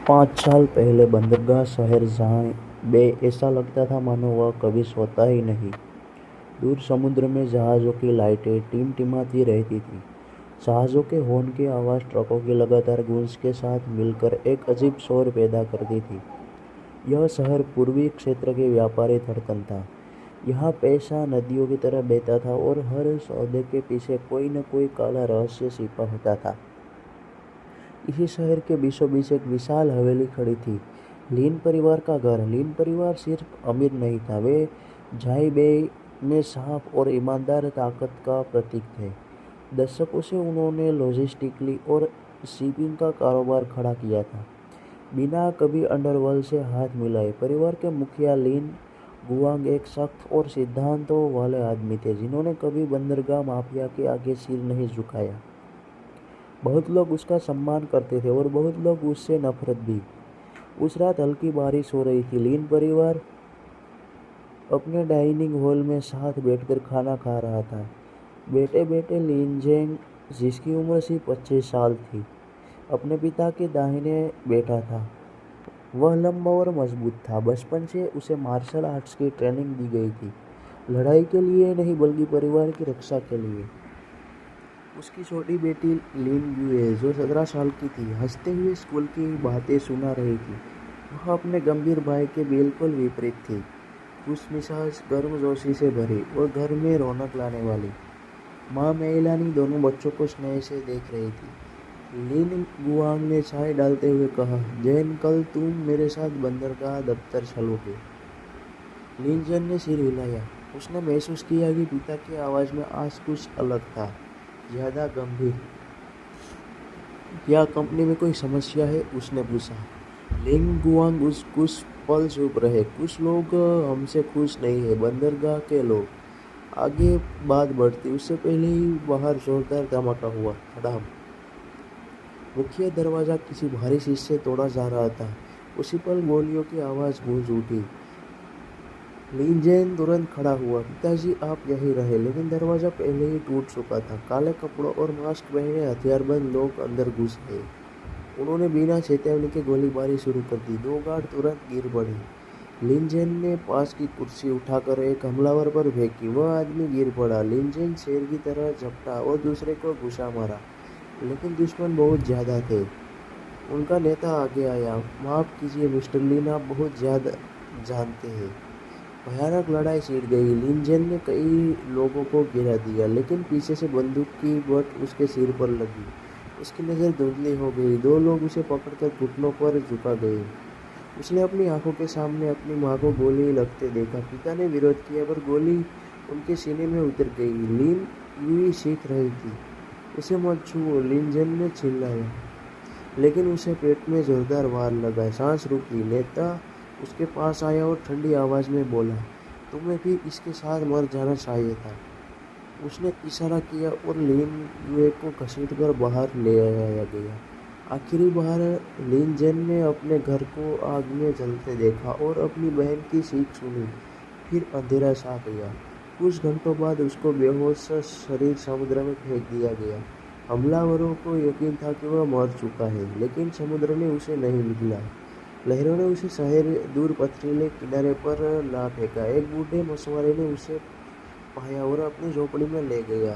5 साल पहले बंदरगाह शहर जहाँ बे ऐसा लगता था मानो वह कभी सोता ही नहीं। दूर समुद्र में जहाज़ों की लाइटें टिमटिमाती रहती थी। जहाज़ों के हॉर्न की आवाज़ ट्रकों की लगातार गूंज के साथ मिलकर एक अजीब शोर पैदा करती थी। यह शहर पूर्वी क्षेत्र के व्यापारी धड़कन था। यहाँ पैसा नदियों की तरह बहता था और हर सौदे के पीछे कोई न कोई काला रहस्य छिपा होता था। इसी शहर के बीचों बीच एक विशाल हवेली खड़ी थी, लीन परिवार का घर। लीन परिवार सिर्फ अमीर नहीं था, वे झाई बेई में साफ और ईमानदार ताकत का प्रतीक थे। दशकों से उन्होंने लॉजिस्टिकली और शिपिंग का कारोबार खड़ा किया था, बिना कभी अंडरवर्ल्ड से हाथ मिलाए। परिवार के मुखिया लिन गुआंग एक सख्त और सिद्धांतों वाले आदमी थे, जिन्होंने कभी बंदरगाह माफिया के आगे सिर नहीं झुकाया। बहुत लोग उसका सम्मान करते थे और बहुत लोग उससे नफरत भी। उस रात हल्की बारिश हो रही थी। लिन परिवार अपने डाइनिंग हॉल में साथ बैठकर खाना खा रहा था। बैठे बैठे लिन जेंग, जिसकी उम्र सिर्फ 25 साल थी, अपने पिता के दाहिने बैठा था। वह लंबा और मजबूत था। बचपन से उसे मार्शल आर्ट्स की ट्रेनिंग दी गई थी, लड़ाई के लिए नहीं बल्कि परिवार की रक्षा के लिए। उसकी छोटी बेटी लिन युए, जो 17 साल की थी, हंसते हुए स्कूल की बातें सुना रही थी। वह अपने गंभीर भाई के बिल्कुल विपरीत थी, खुशमिजाज, गर्मजोशी से भरी और घर में रौनक लाने वाली। माँ मेइलानी दोनों बच्चों को स्नेह से देख रही थी। लिन गुआंग ने चाय डालते हुए कहा, जैन, कल तुम मेरे साथ बंदरगाह दफ्तर चलोगे? लिन जैन ने सिर हिलाया। उसने महसूस किया कि पिता की आवाज़ में आज कुछ अलग था, ज़्यादा गंभीर। क्या कंपनी में कोई समस्या है? उसने पूछा। लिन गुआंग कुछ पल चुप रहे। कुछ लोग हमसे खुश नहीं है, बंदरगाह के लोग। आगे बात बढ़ती उससे पहले ही बाहर जोरदार धमाका हुआ। धड़ाम। मुख्य दरवाजा किसी भारी चीज से तोड़ा जा रहा था। उसी पल गोलियों की आवाज़ गूंज उठी। लिन जैन तुरंत खड़ा हुआ। पिताजी, आप यहीं रहे। लेकिन दरवाजा पहले ही टूट चुका था। काले कपड़ों और मास्क पहने हथियारबंद लोग अंदर घुस गए। उन्होंने बिना चेतावनी के गोलीबारी शुरू कर दी। 2 गार्ड तुरंत गिर पड़े। लिन जैन ने पास की कुर्सी उठाकर एक हमलावर पर फेंकी। वह आदमी गिर पड़ा। लिन जैन शेर की तरह झपटा और दूसरे को घुसा मारा, लेकिन दुश्मन बहुत ज्यादा थे। उनका नेता आगे आया। माफ कीजिए मिस्टर लिन, आप बहुत ज्यादा जानते हैं। भयानक लड़ाई छिड़ गई। लिन जैन ने कई लोगों को गिरा दिया, लेकिन पीछे से बंदूक की बट उसके सिर पर लगी। उसकी नज़र धुंधली हो गई। 2 लोग उसे पकड़कर घुटनों पर झुका गए। उसने अपनी आंखों के सामने अपनी माँ को गोली लगते देखा। पिता ने विरोध किया, पर गोली उनके सीने में उतर गई। लिन यूं सीख रही थी, उसे मत छुओ, लिन जैन ने चिल्लाया, लेकिन उसे पेट में जोरदार वार लगा। सांस रुकी। नेता उसके पास आया और ठंडी आवाज में बोला, तुम्हें भी इसके साथ मर जाना चाहिए था। उसने इशारा किया और लिन युए को घसीटकर बाहर ले आया गया। आखिरी बार लिन जैन ने अपने घर को आग में जलते देखा और अपनी बहन की चीख सुनी। फिर अंधेरा छा गया। कुछ घंटों बाद उसको बेहोश शरीर समुद्र में फेंक दिया गया। हमलावरों को यकीन था कि वह मर चुका है, लेकिन समुद्र ने उसे नहीं निगला। लहरों ने उसे शहर दूर पथरीले किनारे पर ला फेंका। एक बूढ़े मछुआरे ने उसे पाया और अपनी झोपड़ी में ले गया।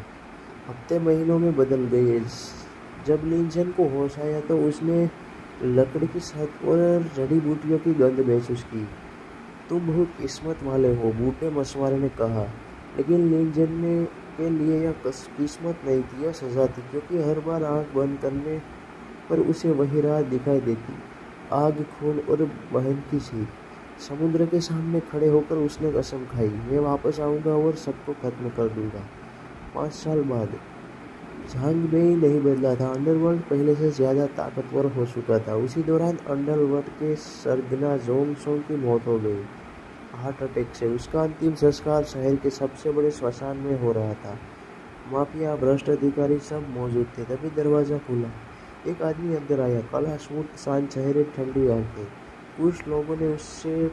हफ्ते महीनों में बदल गए। जब लिन जैन को होश आया तो उसने लकड़ी की छत और जड़ी बूटियों की गंध महसूस की। तुम बहुत किस्मत वाले हो, बूढ़े मछुआरे ने कहा। लेकिन लिन जैन के लिए यह किस्मत नहीं थी, यह सजा थी, क्योंकि हर बार आंख बंद करने पर उसे वही रात दिखाई देती, आग, खून और बहन की चीख। समुद्र के सामने खड़े होकर उसने कसम खाई, मैं वापस आऊंगा और सबको खत्म कर दूंगा। 5 साल बाद झांग बेई नहीं बदला था। अंडरवर्ल्ड पहले से ज्यादा ताकतवर हो चुका था। उसी दौरान अंडरवर्ल्ड के सरगना जोंग सोंग की मौत हो गई, हार्ट अटैक से। उसका अंतिम संस्कार शहर के सबसे बड़े श्मशान में हो रहा था। माफिया, भ्रष्ट अधिकारी सब मौजूद थे। तभी दरवाजा खुला। एक आदमी अंदर आया, काला सूट, शांत चेहरे, ठंडी आंखें। कुछ लोगों ने उससे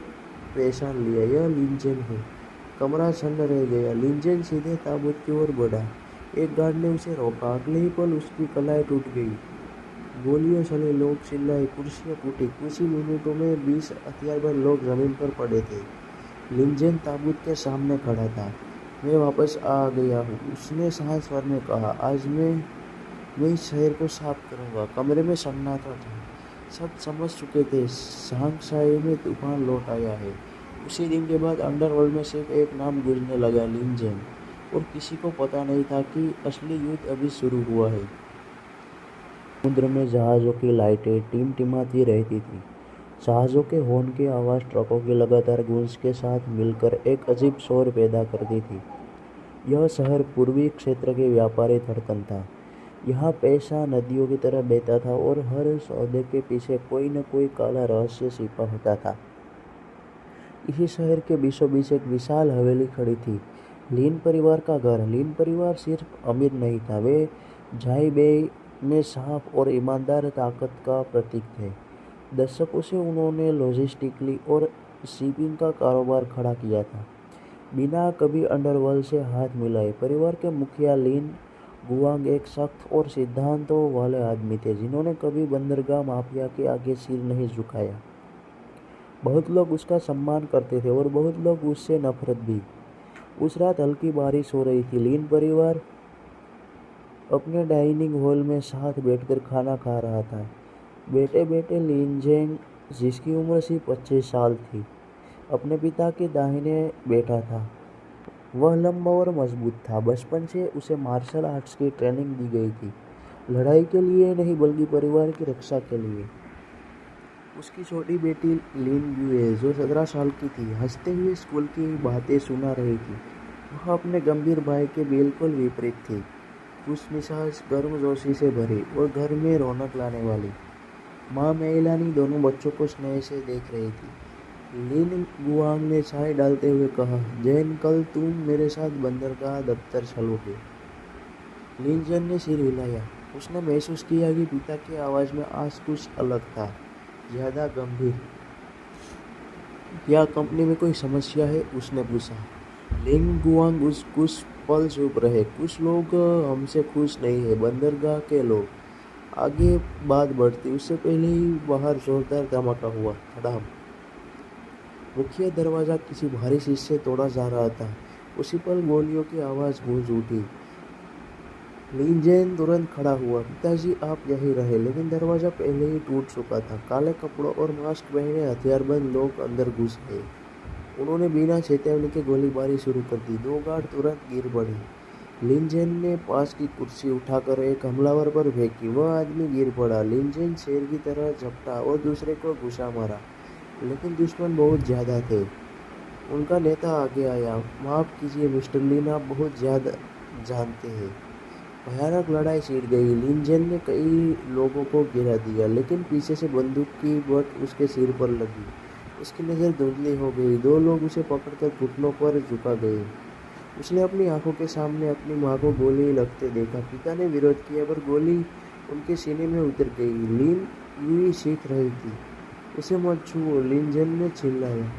पहचान लिया, यह लिन जैन है। कमरा ठंड रह गया। लिन जैन सीधे ताबूत की ओर बढ़ा। एक गार्ड ने उसे रोका। अगले ही पल उसकी कलाई टूट गई। गोलियां चली, लोग चिल्लाए, कुर्सियां टूटी। कुछ ही मिनटों में 20 हथियारबंद लोग जमीन पर पड़े थे। लिंजेन ताबूत के सामने खड़ा था। मैं वापस आ गया हूँ, उसने शांत स्वर में कहा। आज मैं इस शहर को साफ करूंगा। कमरे में सन्नाटा था। सब समझ चुके थे, शांघाई में तूफान लौट आया है। उसी दिन के बाद अंडरवर्ल्ड में सिर्फ एक नाम गूंजने लगा, लिंजेन। और किसी को पता नहीं था कि असली युद्ध अभी शुरू हुआ है। समुद्र में जहाज़ों की लाइटें टिमटिमाती रहती थी। जहाज़ों के हॉर्न की आवाज़ ट्रकों की लगातार गूंज के साथ मिलकर एक अजीब शोर पैदा करती थी। यह शहर पूर्वी क्षेत्र के व्यापारी धड़कन था। यहाँ पैसा नदियों की तरह बहता था और हर सौदे के पीछे कोई न कोई काला रहस्य छिपा होता था। इसी शहर के बीचों बीच एक विशाल हवेली खड़ी थी, लिन परिवार का घर। लिन परिवार सिर्फ अमीर नहीं था, वे झाई बेई में साफ और ईमानदार ताकत का प्रतीक थे। दशकों से उन्होंने लॉजिस्टिकली और शिपिंग का कारोबार खड़ा किया था, बिना कभी अंडरवर्ल्ड से हाथ मिलाए। परिवार के मुखिया लिन गुआंग एक सख्त और सिद्धांतों वाले आदमी थे, जिन्होंने कभी बंदरगाह माफिया के आगे सिर नहीं झुकाया। बहुत लोग उसका सम्मान करते थे और बहुत लोग उससे नफरत भी। उस रात हल्की बारिश हो रही थी। लिन परिवार अपने डाइनिंग हॉल में साथ बैठकर खाना खा रहा था। बैठे बैठे लिंजेन, जिसकी उम्र सिर्फ 25 साल थी, अपने पिता के दाहिने बैठा था। वह लंबा और मजबूत था। बचपन से उसे मार्शल आर्ट्स की ट्रेनिंग दी गई थी, लड़ाई के लिए नहीं बल्कि परिवार की रक्षा के लिए। उसकी छोटी बेटी लिन युए, जो 17 साल की थी, हंसते हुए स्कूल की बातें सुना रही थी। वह अपने गंभीर भाई के बिल्कुल विपरीत थी, खुशमिजाज, गर्मजोशी से भरी और घर में रौनक लाने वाली। माँ मेइलानी दोनों बच्चों को स्नेह से देख रही थी। लिन गुआंग ने चाय डालते हुए कहा, जैन, कल तुम मेरे साथ बंदरगाह दफ्तर चलोगे। लिन जैन ने सिर हिलाया। उसने महसूस किया कि पिता की आवाज़ में आज कुछ अलग था, ज़्यादा गंभीर। क्या कंपनी में कोई समस्या है? उसने पूछा। लिन गुआंग कुछ पल चुप रहे। कुछ लोग हमसे खुश नहीं है, बंदरगाह के लोग। आगे बात बढ़ती उससे पहले ही बाहर जोरदार धमाका हुआ। धड़ाम। मुख्य दरवाजा किसी भारी चीज से तोड़ा जा रहा था। उसी पल गोलियों की आवाज़ गूंज उठी। लिंजेन तुरंत खड़ा हुआ। पिताजी, आप यहीं रहे। लेकिन दरवाजा पहले ही टूट चुका था। काले कपड़ों और मास्क पहने हथियारबंद लोग अंदर घुस गए। उन्होंने बिना चेतावनी के गोलीबारी शुरू कर दी। 2 गार्ड तुरंत गिर पड़े। लिंजेन ने पास की कुर्सी उठाकर एक हमलावर पर फेंकी। वह आदमी गिर पड़ा। लिंजेन शेर की तरह झपटा और दूसरे को घुसा मारा, लेकिन दुश्मन बहुत ज्यादा थे। उनका नेता आगे आया। माफ कीजिए मिस्टर लिन, आप बहुत ज्यादा जानते हैं। भयानक लड़ाई छिड़ गई। लिंजेन ने कई लोगों को गिरा दिया, लेकिन पीछे से बंदूक की बट उसके सिर पर लगी। उसकी नज़र धुंधली हो गई। 2 लोग उसे पकड़कर घुटनों पर झुका गए। उसने अपनी आंखों के सामने अपनी माँ को गोली लगते देखा। पिता ने विरोध किया, पर गोली उनके सीने में उतर गई। लिन यूं ही चीख रही थी, उसे मत छुओ, लिंजेन ने चिल्लाया।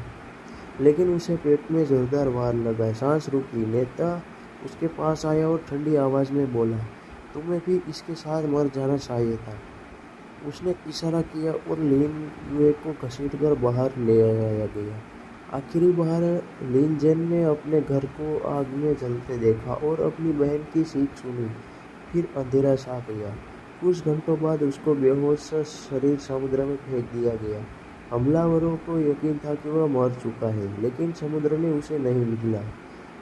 लेकिन उसे पेट में जोरदार वार लगा। सांस रुकी। नेता उसके पास आया और ठंडी आवाज़ में बोला, तुम्हें भी इसके साथ मर जाना चाहिए था। उसने इशारा किया और लिन युए को घसीटकर बाहर ले आया गया। आखिरी बार लिंजेन ने अपने घर को आग में जलते देखा और अपनी बहन की चीख सुनी। फिर अंधेरा छा गया। कुछ घंटों बाद उसको बेहोश शरीर समुद्र में फेंक दिया गया। हमलावरों को यकीन था कि वह मर चुका है, लेकिन समुद्र ने उसे नहीं निकला।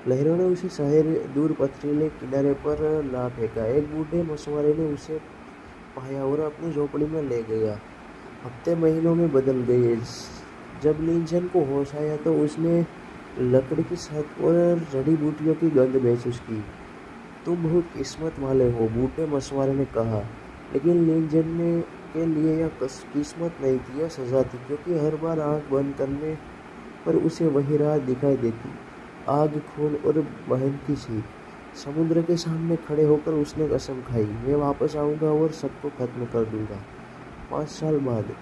लहरों ने उसे शहर दूर पथरीले किनारे पर ला फेंका। एक बूढ़े मछुआरे ने उसे पाया और अपनी झोपड़ी में ले गया। हफ्ते महीनों में बदल गए। जब लिंजेन को होश आया तो उसने लकड़ी की छत और जड़ी बूटियों की गंध महसूस की। तुम बहुत किस्मत वाले हो, बूढ़े मछुआरे ने कहा। लेकिन लिंजेन ने के लिए यह किस्मत नहीं थी, यह सजा थी, क्योंकि हर बार आंख बंद करने पर उसे वही रात दिखाई देती, आग, खून और बहन की चीख। समुद्र के सामने खड़े होकर उसने कसम खाई, मैं वापस आऊंगा और सबको खत्म कर दूंगा। 5 साल बाद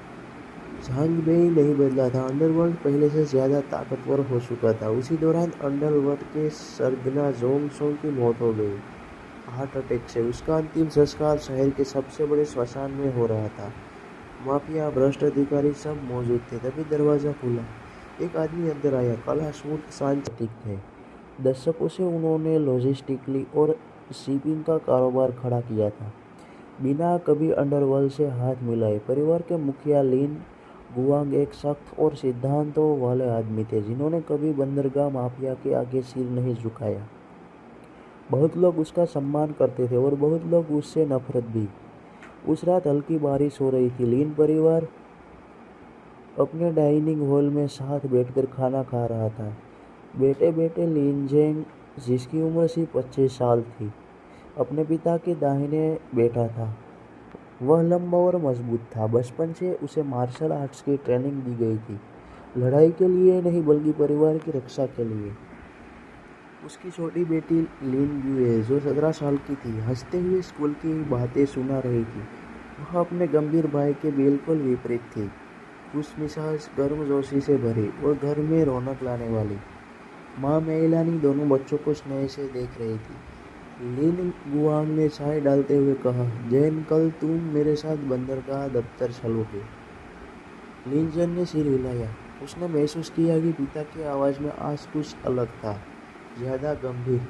झांग बेई नहीं बदला था। अंडरवर्ल्ड पहले से ज्यादा ताकतवर हो चुका था। उसी दौरान अंडरवर्ल्ड के सरगना जोंग सोंग की मौत हो गई। हार्ट अटैक से। उसका अंतिम संस्कार शहर के सबसे बड़े श्मशान में हो रहा था। माफिया, भ्रष्ट अधिकारी सब मौजूद थे। तभी दरवाजा खुला। एक आदमी अंदर आया, काला सूट, शांत थे। दशकों से उन्होंने लॉजिस्टिकली और शिपिंग का कारोबार खड़ा किया था, बिना कभी अंडरवर्ल्ड से हाथ मिलाए। परिवार के मुखिया लिन गुआंग एक सख्त और सिद्धांतों वाले आदमी थे, जिन्होंने कभी बंदरगाह माफिया के आगे सिर नहीं झुकाया। बहुत लोग उसका सम्मान करते थे और बहुत लोग उससे नफरत भी। उस रात हल्की बारिश हो रही थी। लिन परिवार अपने डाइनिंग हॉल में साथ बैठकर खाना खा रहा था। बेटे बेटे लिन जेंग, जिसकी उम्र सिर्फ 25 साल थी, अपने पिता के दाहिने बैठा था। वह लंबा और मजबूत था। बचपन से उसे मार्शल आर्ट्स की ट्रेनिंग दी गई थी, लड़ाई के लिए नहीं बल्कि परिवार की रक्षा के लिए। उसकी छोटी बेटी लिन युए, जो 17 साल की थी, हंसते हुए स्कूल की बातें सुना रही थी। वह अपने गंभीर भाई के बिल्कुल विपरीत थी, खुशमिजाज, गर्मजोशी से भरी और घर में रौनक लाने वाली। माँ मेलानी दोनों बच्चों को स्नेह से देख रही थी। लिन गुआंग ने चाय डालते हुए कहा, जैन, कल तुम मेरे साथ बंदरगाह दफ्तर चलोगे। लिन जैन ने सिर हिलाया। उसने महसूस किया कि पिता की आवाज़ में आज कुछ अलग था, ज़्यादा गंभीर।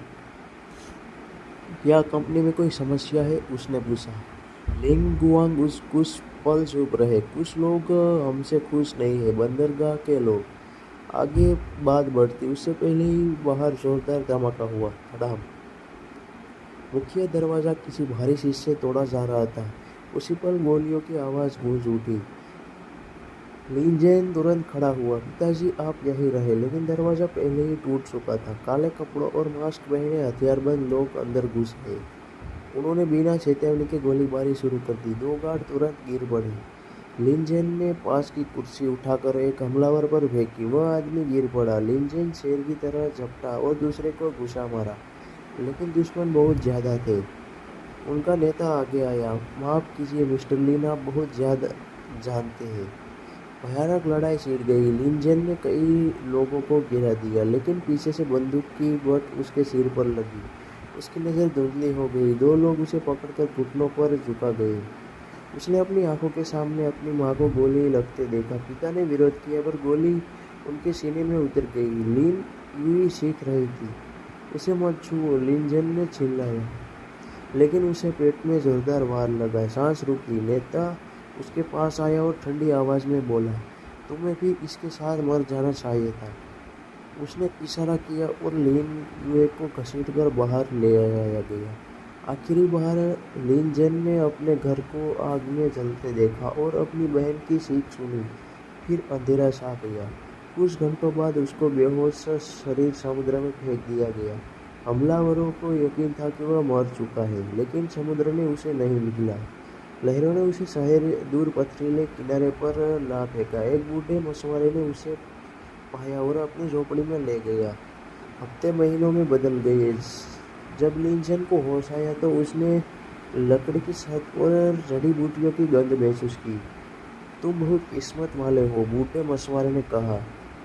क्या कंपनी में कोई समस्या है? उसने पूछा। लिन गुआंग कुछ पल चुप रहे। कुछ लोग हमसे खुश नहीं है, बंदरगाह के लोग। आगे बात बढ़ती उससे पहले ही बाहर जोरदार धमाका हुआ। धड़ाम। मुख्य दरवाजा किसी भारी चीज से तोड़ा जा रहा था। उसी पल गोलियों की आवाज़ गूंज उठी। लिन जैन तुरंत खड़ा हुआ। पिताजी, आप यहीं रहे। लेकिन दरवाजा पहले ही टूट चुका था। काले कपड़ों और मास्क पहने हथियारबंद लोग अंदर घुस गए। उन्होंने बिना चेतावनी के गोलीबारी शुरू कर दी। 2 गार्ड तुरंत गिर पड़े। लिन जैन ने पास की कुर्सी उठाकर एक हमलावर पर फेंकी। वह आदमी गिर पड़ा। लिन जैन शेर की तरह झपटा और दूसरे को घुसा मारा, लेकिन दुश्मन बहुत ज्यादा थे। उनका नेता आगे आया। माफ कीजिए मिस्टर लिन, आप बहुत ज्यादा जानते हैं। भयानक लड़ाई छिड़ गई। लिन जैन ने कई लोगों को गिरा दिया, लेकिन पीछे से बंदूक की बट उसके सिर पर लगी। उसकी नज़र धुंधली हो गई। 2 लोग उसे पकड़कर घुटनों पर झुका गए। उसने अपनी आंखों के सामने अपनी माँ को गोली लगते देखा। पिता ने विरोध किया, पर गोली उनके सीने में उतर गई। लिन यूं ही सीख रही थी। उसे मत छुओ, लिन जैन ने चिल्लाया, लेकिन उसे पेट में जोरदार वार लगा। सांस रुकी। नेता उसके पास आया और ठंडी आवाज में बोला, तुम्हें भी इसके साथ मर जाना चाहिए था। उसने इशारा किया और लिन युए को घसीटकर बाहर ले आया गया। आखिरी बार लिन जैन ने अपने घर को आग में जलते देखा और अपनी बहन की चीख सुनी। फिर अंधेरा छा गया। कुछ घंटों बाद उसको बेहोश शरीर समुद्र में फेंक दिया गया। हमलावरों को यकीन था कि वह मर चुका है, लेकिन समुद्र ने उसे नहीं निकला। लहरों ने उसे शहर दूर पथरीले किनारे पर ला फेंका। एक बूढ़े मछुआरे ने उसे पाया और अपनी झोपड़ी में ले गया। हफ्ते महीनों में बदल गए। जब लिन जैन को होश आया तो उसने लकड़ी की छत और जड़ी बूटियों की गंध महसूस की। तुम बहुत किस्मत वाले हो, बूढ़े मछुआरे ने कहा।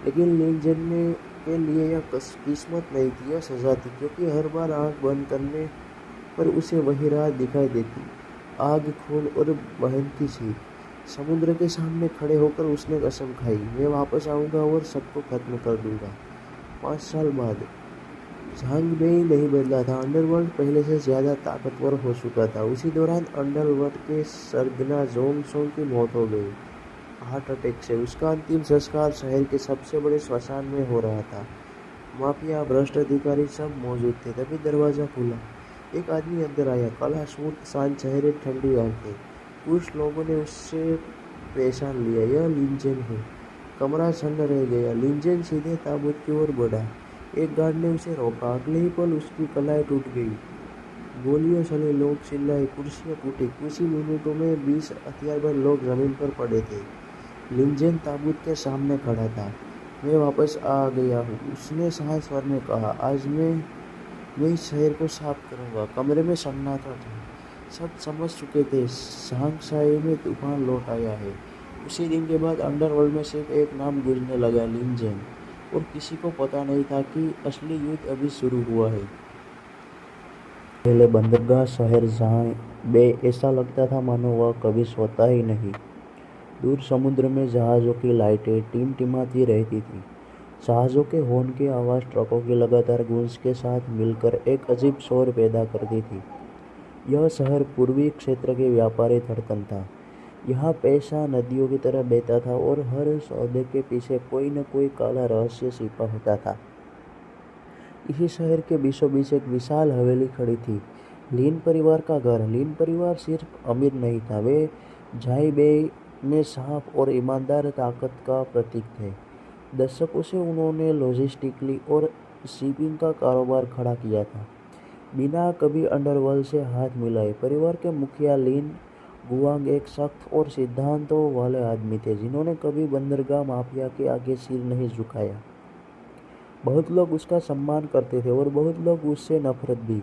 लेकिन लिन जैन ने के लिए यह किस्मत नहीं थी, यह सजा थी, क्योंकि हर बार आंख बंद करने पर उसे वही रात दिखाई देती, आग, खून और बहन की चीख। समुद्र के सामने खड़े होकर उसने कसम खाई, मैं वापस आऊंगा और सबको खत्म कर दूंगा। 5 साल बाद झांग बेई नहीं बदला था। अंडरवर्ल्ड पहले से ज्यादा ताकतवर हो चुका था। उसी दौरान अंडरवर्ल्ड के सरगना जोंग सोंग की मौत हो गई, हार्ट अटैक से। उसका अंतिम संस्कार शहर के सबसे बड़े श्मशान में हो रहा था। माफिया, भ्रष्ट अधिकारी सब मौजूद थे। तभी दरवाजा खुला। एक आदमी अंदर आया, काला सूट, शांत चेहरे, ठंडी आंखें। कुछ लोगों ने उससे पहचान लिया, यह लिन जैन है। कमरा सन्न रह गया। लिन जैन सीधे ताबूत की ओर बढ़ा। एक गार्ड ने उसे रोका। अगले ही पल उसकी कलाई टूट गई। गोलियां चली, लोग चिल्लाए, कुर्सियां टूटी। कुछ ही मिनटों में 20 हथियारबंद लोग जमीन पर पड़े थे। लिन जैन ताबूत के सामने खड़ा था। मैं वापस आ गया हूँ, उसने शांत स्वर में कहा। आज मैं इस शहर को साफ करूंगा। कमरे में सन्नाटा था। सब समझ चुके थे, शांगसाई में तूफान लौट आया है। उसी दिन के बाद अंडरवर्ल्ड में सिर्फ एक नाम गूंजने लगा, लिन जैन। और किसी को पता नहीं था कि असली युद्ध अभी शुरू हुआ है। पहले बंदरगाह शहर जहाँ बे ऐसा लगता था मानो वह कभी सोता ही नहीं। दूर समुद्र में जहाज़ों की लाइटें टिमटिमाती रहती थी। जहाज़ों के हॉर्न की आवाज़ ट्रकों की लगातार गूंज के साथ मिलकर एक अजीब शोर पैदा करती थी। यह शहर पूर्वी क्षेत्र के व्यापारी धड़कन था। यहाँ पैसा नदियों की तरह बहता था और हर सौदे के पीछे कोई न कोई काला रहस्य छिपा होता था। इसी शहर के बीचों बीच एक विशाल हवेली खड़ी थी, लीन परिवार का घर। लीन परिवार सिर्फ अमीर नहीं था, वे झाई बेई में साफ और ईमानदार ताकत का प्रतीक थे। दशकों से उन्होंने लॉजिस्टिकली और शिपिंग का कारोबार खड़ा किया था, बिना कभी अंडरवर्ल्ड से हाथ मिलाए। परिवार के मुखिया लिन गुआंग एक सख्त और सिद्धांतों वाले आदमी थे, जिन्होंने कभी बंदरगाह माफिया के आगे सिर नहीं झुकाया। बहुत लोग उसका सम्मान करते थे और बहुत लोग उससे नफरत भी।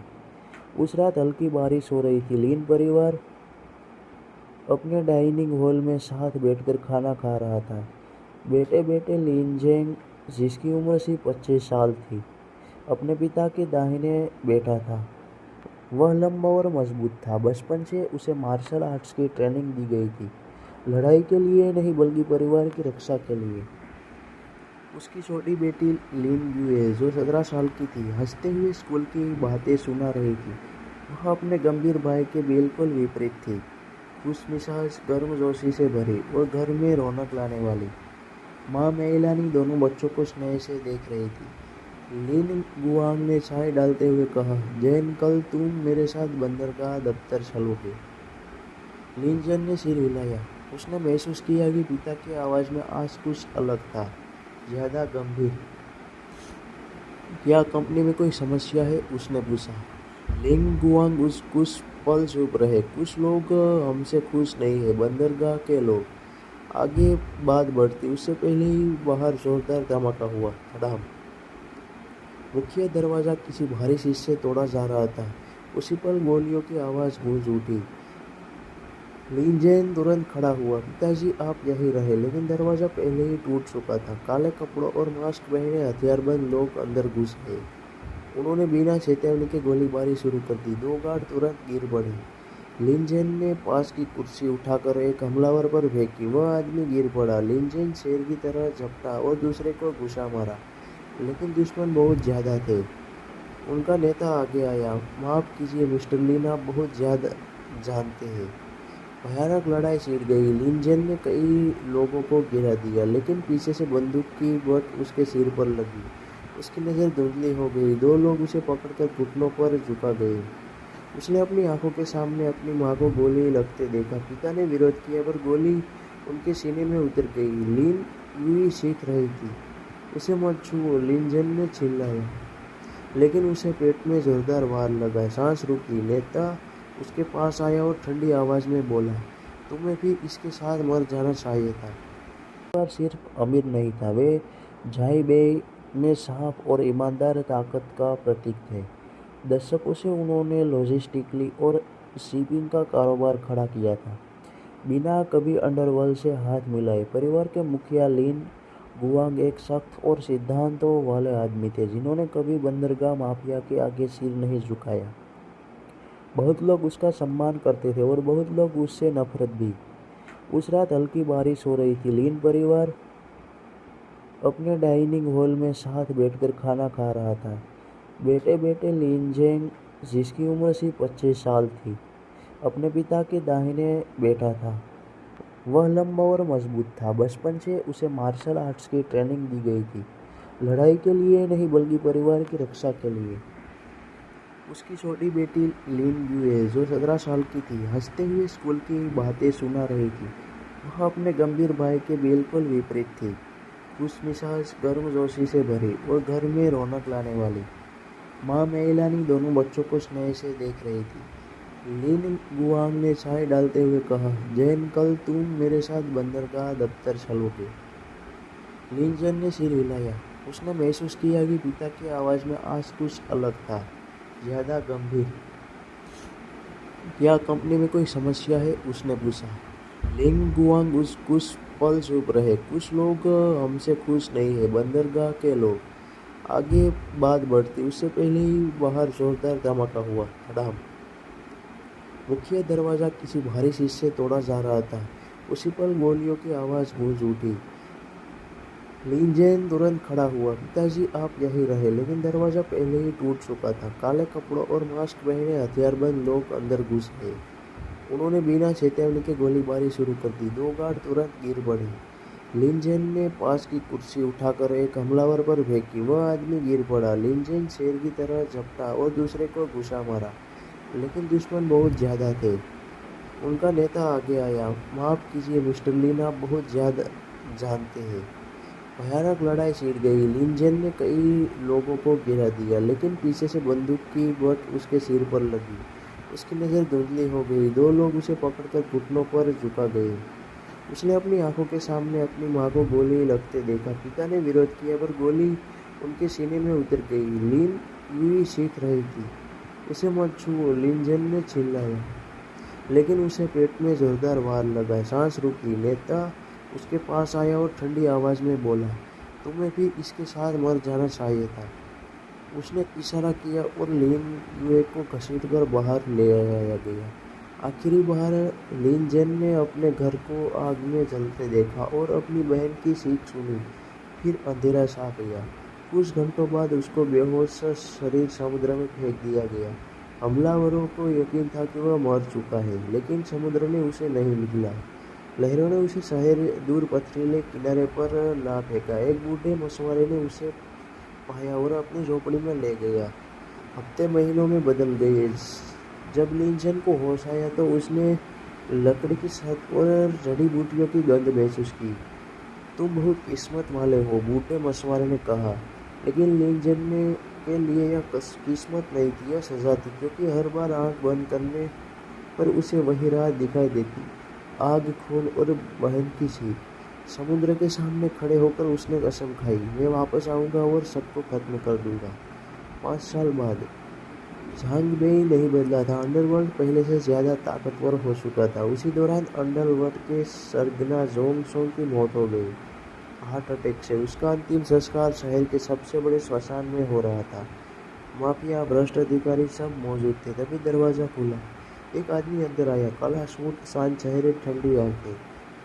उस रात हल्की बारिश हो रही थी। लिन परिवार अपने डाइनिंग हॉल में साथ बैठकर खाना खा रहा था। बेटे बेटे लिन जेंग, जिसकी उम्र सिर्फ 25 साल थी, अपने पिता के दाहिने बैठा था। वह लंबा और मजबूत था। बचपन से उसे मार्शल आर्ट्स की ट्रेनिंग दी गई थी, लड़ाई के लिए नहीं बल्कि परिवार की रक्षा के लिए। उसकी छोटी बेटी लिन युए, जो 17 साल की थी, हंसते हुए स्कूल की बातें सुना रही थी। वह अपने गंभीर भाई के बिल्कुल विपरीत थी, खुशमिजाज, गर्मजोशी से भरी और घर में रौनक लाने वाली। माँ मेइलानी दोनों बच्चों को स्नेह से देख रही थी। लिन गुआंग ने चाय डालते हुए कहा, जैन, कल तुम मेरे साथ बंदरगाह दफ्तर चलोगे? लिन जैन ने सिर हिलाया। उसने महसूस किया कि पिता की आवाज़ में आज कुछ अलग था, ज़्यादा गंभीर। क्या कंपनी में कोई समस्या है? उसने पूछा। लिन गुआंग कुछ पल चुप रहे। कुछ लोग हमसे खुश नहीं है, बंदरगाह के लोग। आगे बात बढ़ती उससे पहले ही बाहर जोरदार धमाका हुआ। धड़ाम। मुख्य दरवाजा किसी भारी चीज से तोड़ा जा रहा था। उसी पल गोलियों की आवाज़ गूंज उठी। लिन जैन तुरंत खड़ा हुआ। पिताजी, आप यहीं रहे। लेकिन दरवाजा पहले ही टूट चुका था। काले कपड़ों और मास्क पहने हथियारबंद लोग अंदर घुस गए। उन्होंने बिना चेतावनी के गोलीबारी शुरू कर दी। 2 गार्ड तुरंत गिर पड़े। लिन जैन ने पास की कुर्सी उठाकर एक हमलावर पर फेंकी। वह आदमी गिर पड़ा। लिन जैन शेर की तरह झपटा और दूसरे को घुसा मारा, लेकिन दुश्मन बहुत ज्यादा थे। उनका नेता आगे आया। माफ कीजिए मिस्टर लिन, आप बहुत ज्यादा जानते हैं। भयानक लड़ाई छिड़ गई। लिन जैन ने कई लोगों को गिरा दिया, लेकिन पीछे से बंदूक की बट उसके सिर पर लगी। उसकी नज़र धुंधली हो गई। 2 लोग उसे पकड़कर घुटनों पर झुका गए। उसने अपनी आंखों के सामने अपनी माँ को गोली लगते देखा। पिता ने विरोध किया, पर गोली उनके सीने में उतर गई। लिन यूं सीख रही थी, उसे मत छुओ, लिन जैन ने चिल्लाया, लेकिन उसे पेट में जोरदार वार लगा। सांस रुकी। नेता उसके पास आया और ठंडी आवाज में बोला, तुम्हें भी इसके साथ मर जाना चाहिए था। पर सिर्फ अमीर नहीं था, वे झाई बेई में साफ और ईमानदार ताकत का प्रतीक थे। दशकों से उन्होंने लॉजिस्टिकली और शिपिंग का कारोबार खड़ा किया था, बिना कभी अंडरवर्ल्ड से हाथ मिलाए। परिवार के मुखिया लिन गुआंग एक सख्त और सिद्धांतों वाले आदमी थे, जिन्होंने कभी बंदरगाह माफिया के आगे सिर नहीं झुकाया। बहुत लोग उसका सम्मान करते थे और बहुत लोग उससे नफरत भी। उस रात हल्की बारिश हो रही थी। लिन परिवार अपने डाइनिंग हॉल में साथ बैठकर खाना खा रहा था। बेटे बेटे लिन जेंग, जिसकी उम्र सिर्फ 25 साल थी, अपने पिता के दाहिने बैठा था। वह लंबा और मजबूत था। बचपन से उसे मार्शल आर्ट्स की ट्रेनिंग दी गई थी, लड़ाई के लिए नहीं बल्कि परिवार की रक्षा के लिए। उसकी छोटी बेटी लिन युए, जो 17 साल की थी, हंसते हुए स्कूल की बातें सुना रही थी। वह अपने गंभीर भाई के बिल्कुल विपरीत थी, खुशमिजाज, गर्मजोशी से भरी और घर में रौनक लाने वाली। माँ मेइलानी दोनों बच्चों को स्नेह से देख रही थी। लिन गुआंग ने चाय डालते हुए कहा, जैन, कल तुम मेरे साथ बंदरगाह दफ्तर चलोगे? लिन जैन ने सिर हिलाया। उसने महसूस किया कि पिता की आवाज़ में आज कुछ अलग था, ज़्यादा गंभीर। क्या कंपनी में कोई समस्या है? उसने पूछा। लिन गुआंग कुछ पल चुप रहे। कुछ लोग हमसे खुश नहीं है, बंदरगाह के लोग। आगे बात बढ़ती उससे पहले ही बाहर जोरदार धमाका हुआ। धड़ाम। मुख्य दरवाजा किसी भारी चीज से तोड़ा जा रहा था। उसी पल गोलियों की आवाज गूंज उठी। लिंजेन तुरंत खड़ा हुआ। पिताजी आप यहीं रहे, लेकिन दरवाजा पहले ही टूट चुका था। काले कपड़ों और मास्क पहने हथियारबंद लोग अंदर घुस गए। उन्होंने बिना चेतावनी के गोलीबारी शुरू कर दी। दो गार्ड तुरंत गिर पड़े। लिंजेन ने पास की कुर्सी उठाकर एक हमलावर पर फेंकी। वह आदमी गिर पड़ा। लिंजेन शेर की तरह झपटा और दूसरे को घुसा मारा, लेकिन दुश्मन बहुत ज्यादा थे। उनका नेता आगे आया। माफ कीजिए मिस्टर लिन, आप बहुत ज्यादा जानते हैं। भयानक लड़ाई छिड़ गई। लिंजेन ने कई लोगों को गिरा दिया, लेकिन पीछे से बंदूक की बट उसके सिर पर लगी। उसकी नज़र धुंधली हो गई। दो लोग उसे पकड़कर घुटनों पर झुका गए। उसने अपनी आंखों के सामने अपनी माँ को गोली लगते देखा। पिता ने विरोध किया, पर गोली उनके सीने में उतर गई। लिन यूं ही सीख रही थी। उसे मत छुओ, लिंजेन ने चिल्लाया, लेकिन उसे पेट में जोरदार वार लगा। सांस रुकी। नेता उसके पास आया और ठंडी आवाज में बोला, तुम्हें भी इसके साथ मर जाना चाहिए था। उसने इशारा किया और लिन युए को घसीटकर बाहर ले आया गया। आखिरी बार लिंजेन ने अपने घर को आग में जलते देखा और अपनी बहन की चीख सुनी। फिर अंधेरा छा गया। कुछ घंटों बाद उसको बेहोश शरीर समुद्र में फेंक दिया गया। हमलावरों को यकीन था कि वह मर चुका है, लेकिन समुद्र ने उसे नहीं निगला। लहरों ने उसे शहर दूर पथरीले किनारे पर ला फेंका। एक बूढ़े मछुआरे ने उसे पाया और अपनी झोपड़ी में ले गया। हफ्ते महीनों में बदल गए। जब लिंजेन को होश आया तो उसने लकड़ी की छत और जड़ी बूटियों की गंध महसूस की। तुम बहुत किस्मत वाले हो, बूढ़े मछुआरे ने कहा, लेकिन लिंजेन ने के लिए यह किस्मत नहीं थी, यह सजा थी, क्योंकि हर बार आंख बंद करने पर उसे वही रात दिखाई देती। आग, खून और बहन की चीख। समुद्र के सामने खड़े होकर उसने कसम खाई, मैं वापस आऊंगा और सबको खत्म कर दूंगा। 5 साल बाद झांग बेई नहीं बदला था। अंडरवर्ल्ड पहले से ज्यादा ताकतवर हो चुका था। उसी दौरान अंडरवर्ल्ड के सरगना जोंग सोंग की मौत हो गई हार्ट अटैक से। उसका अंतिम संस्कार शहर के सबसे बड़े श्मशान में हो रहा था। माफिया, भ्रष्ट अधिकारी सब मौजूद थे। तभी दरवाजा खुला। एक आदमी अंदर आया। काला सूट, शांत चेहरे, ठंडी आंखें।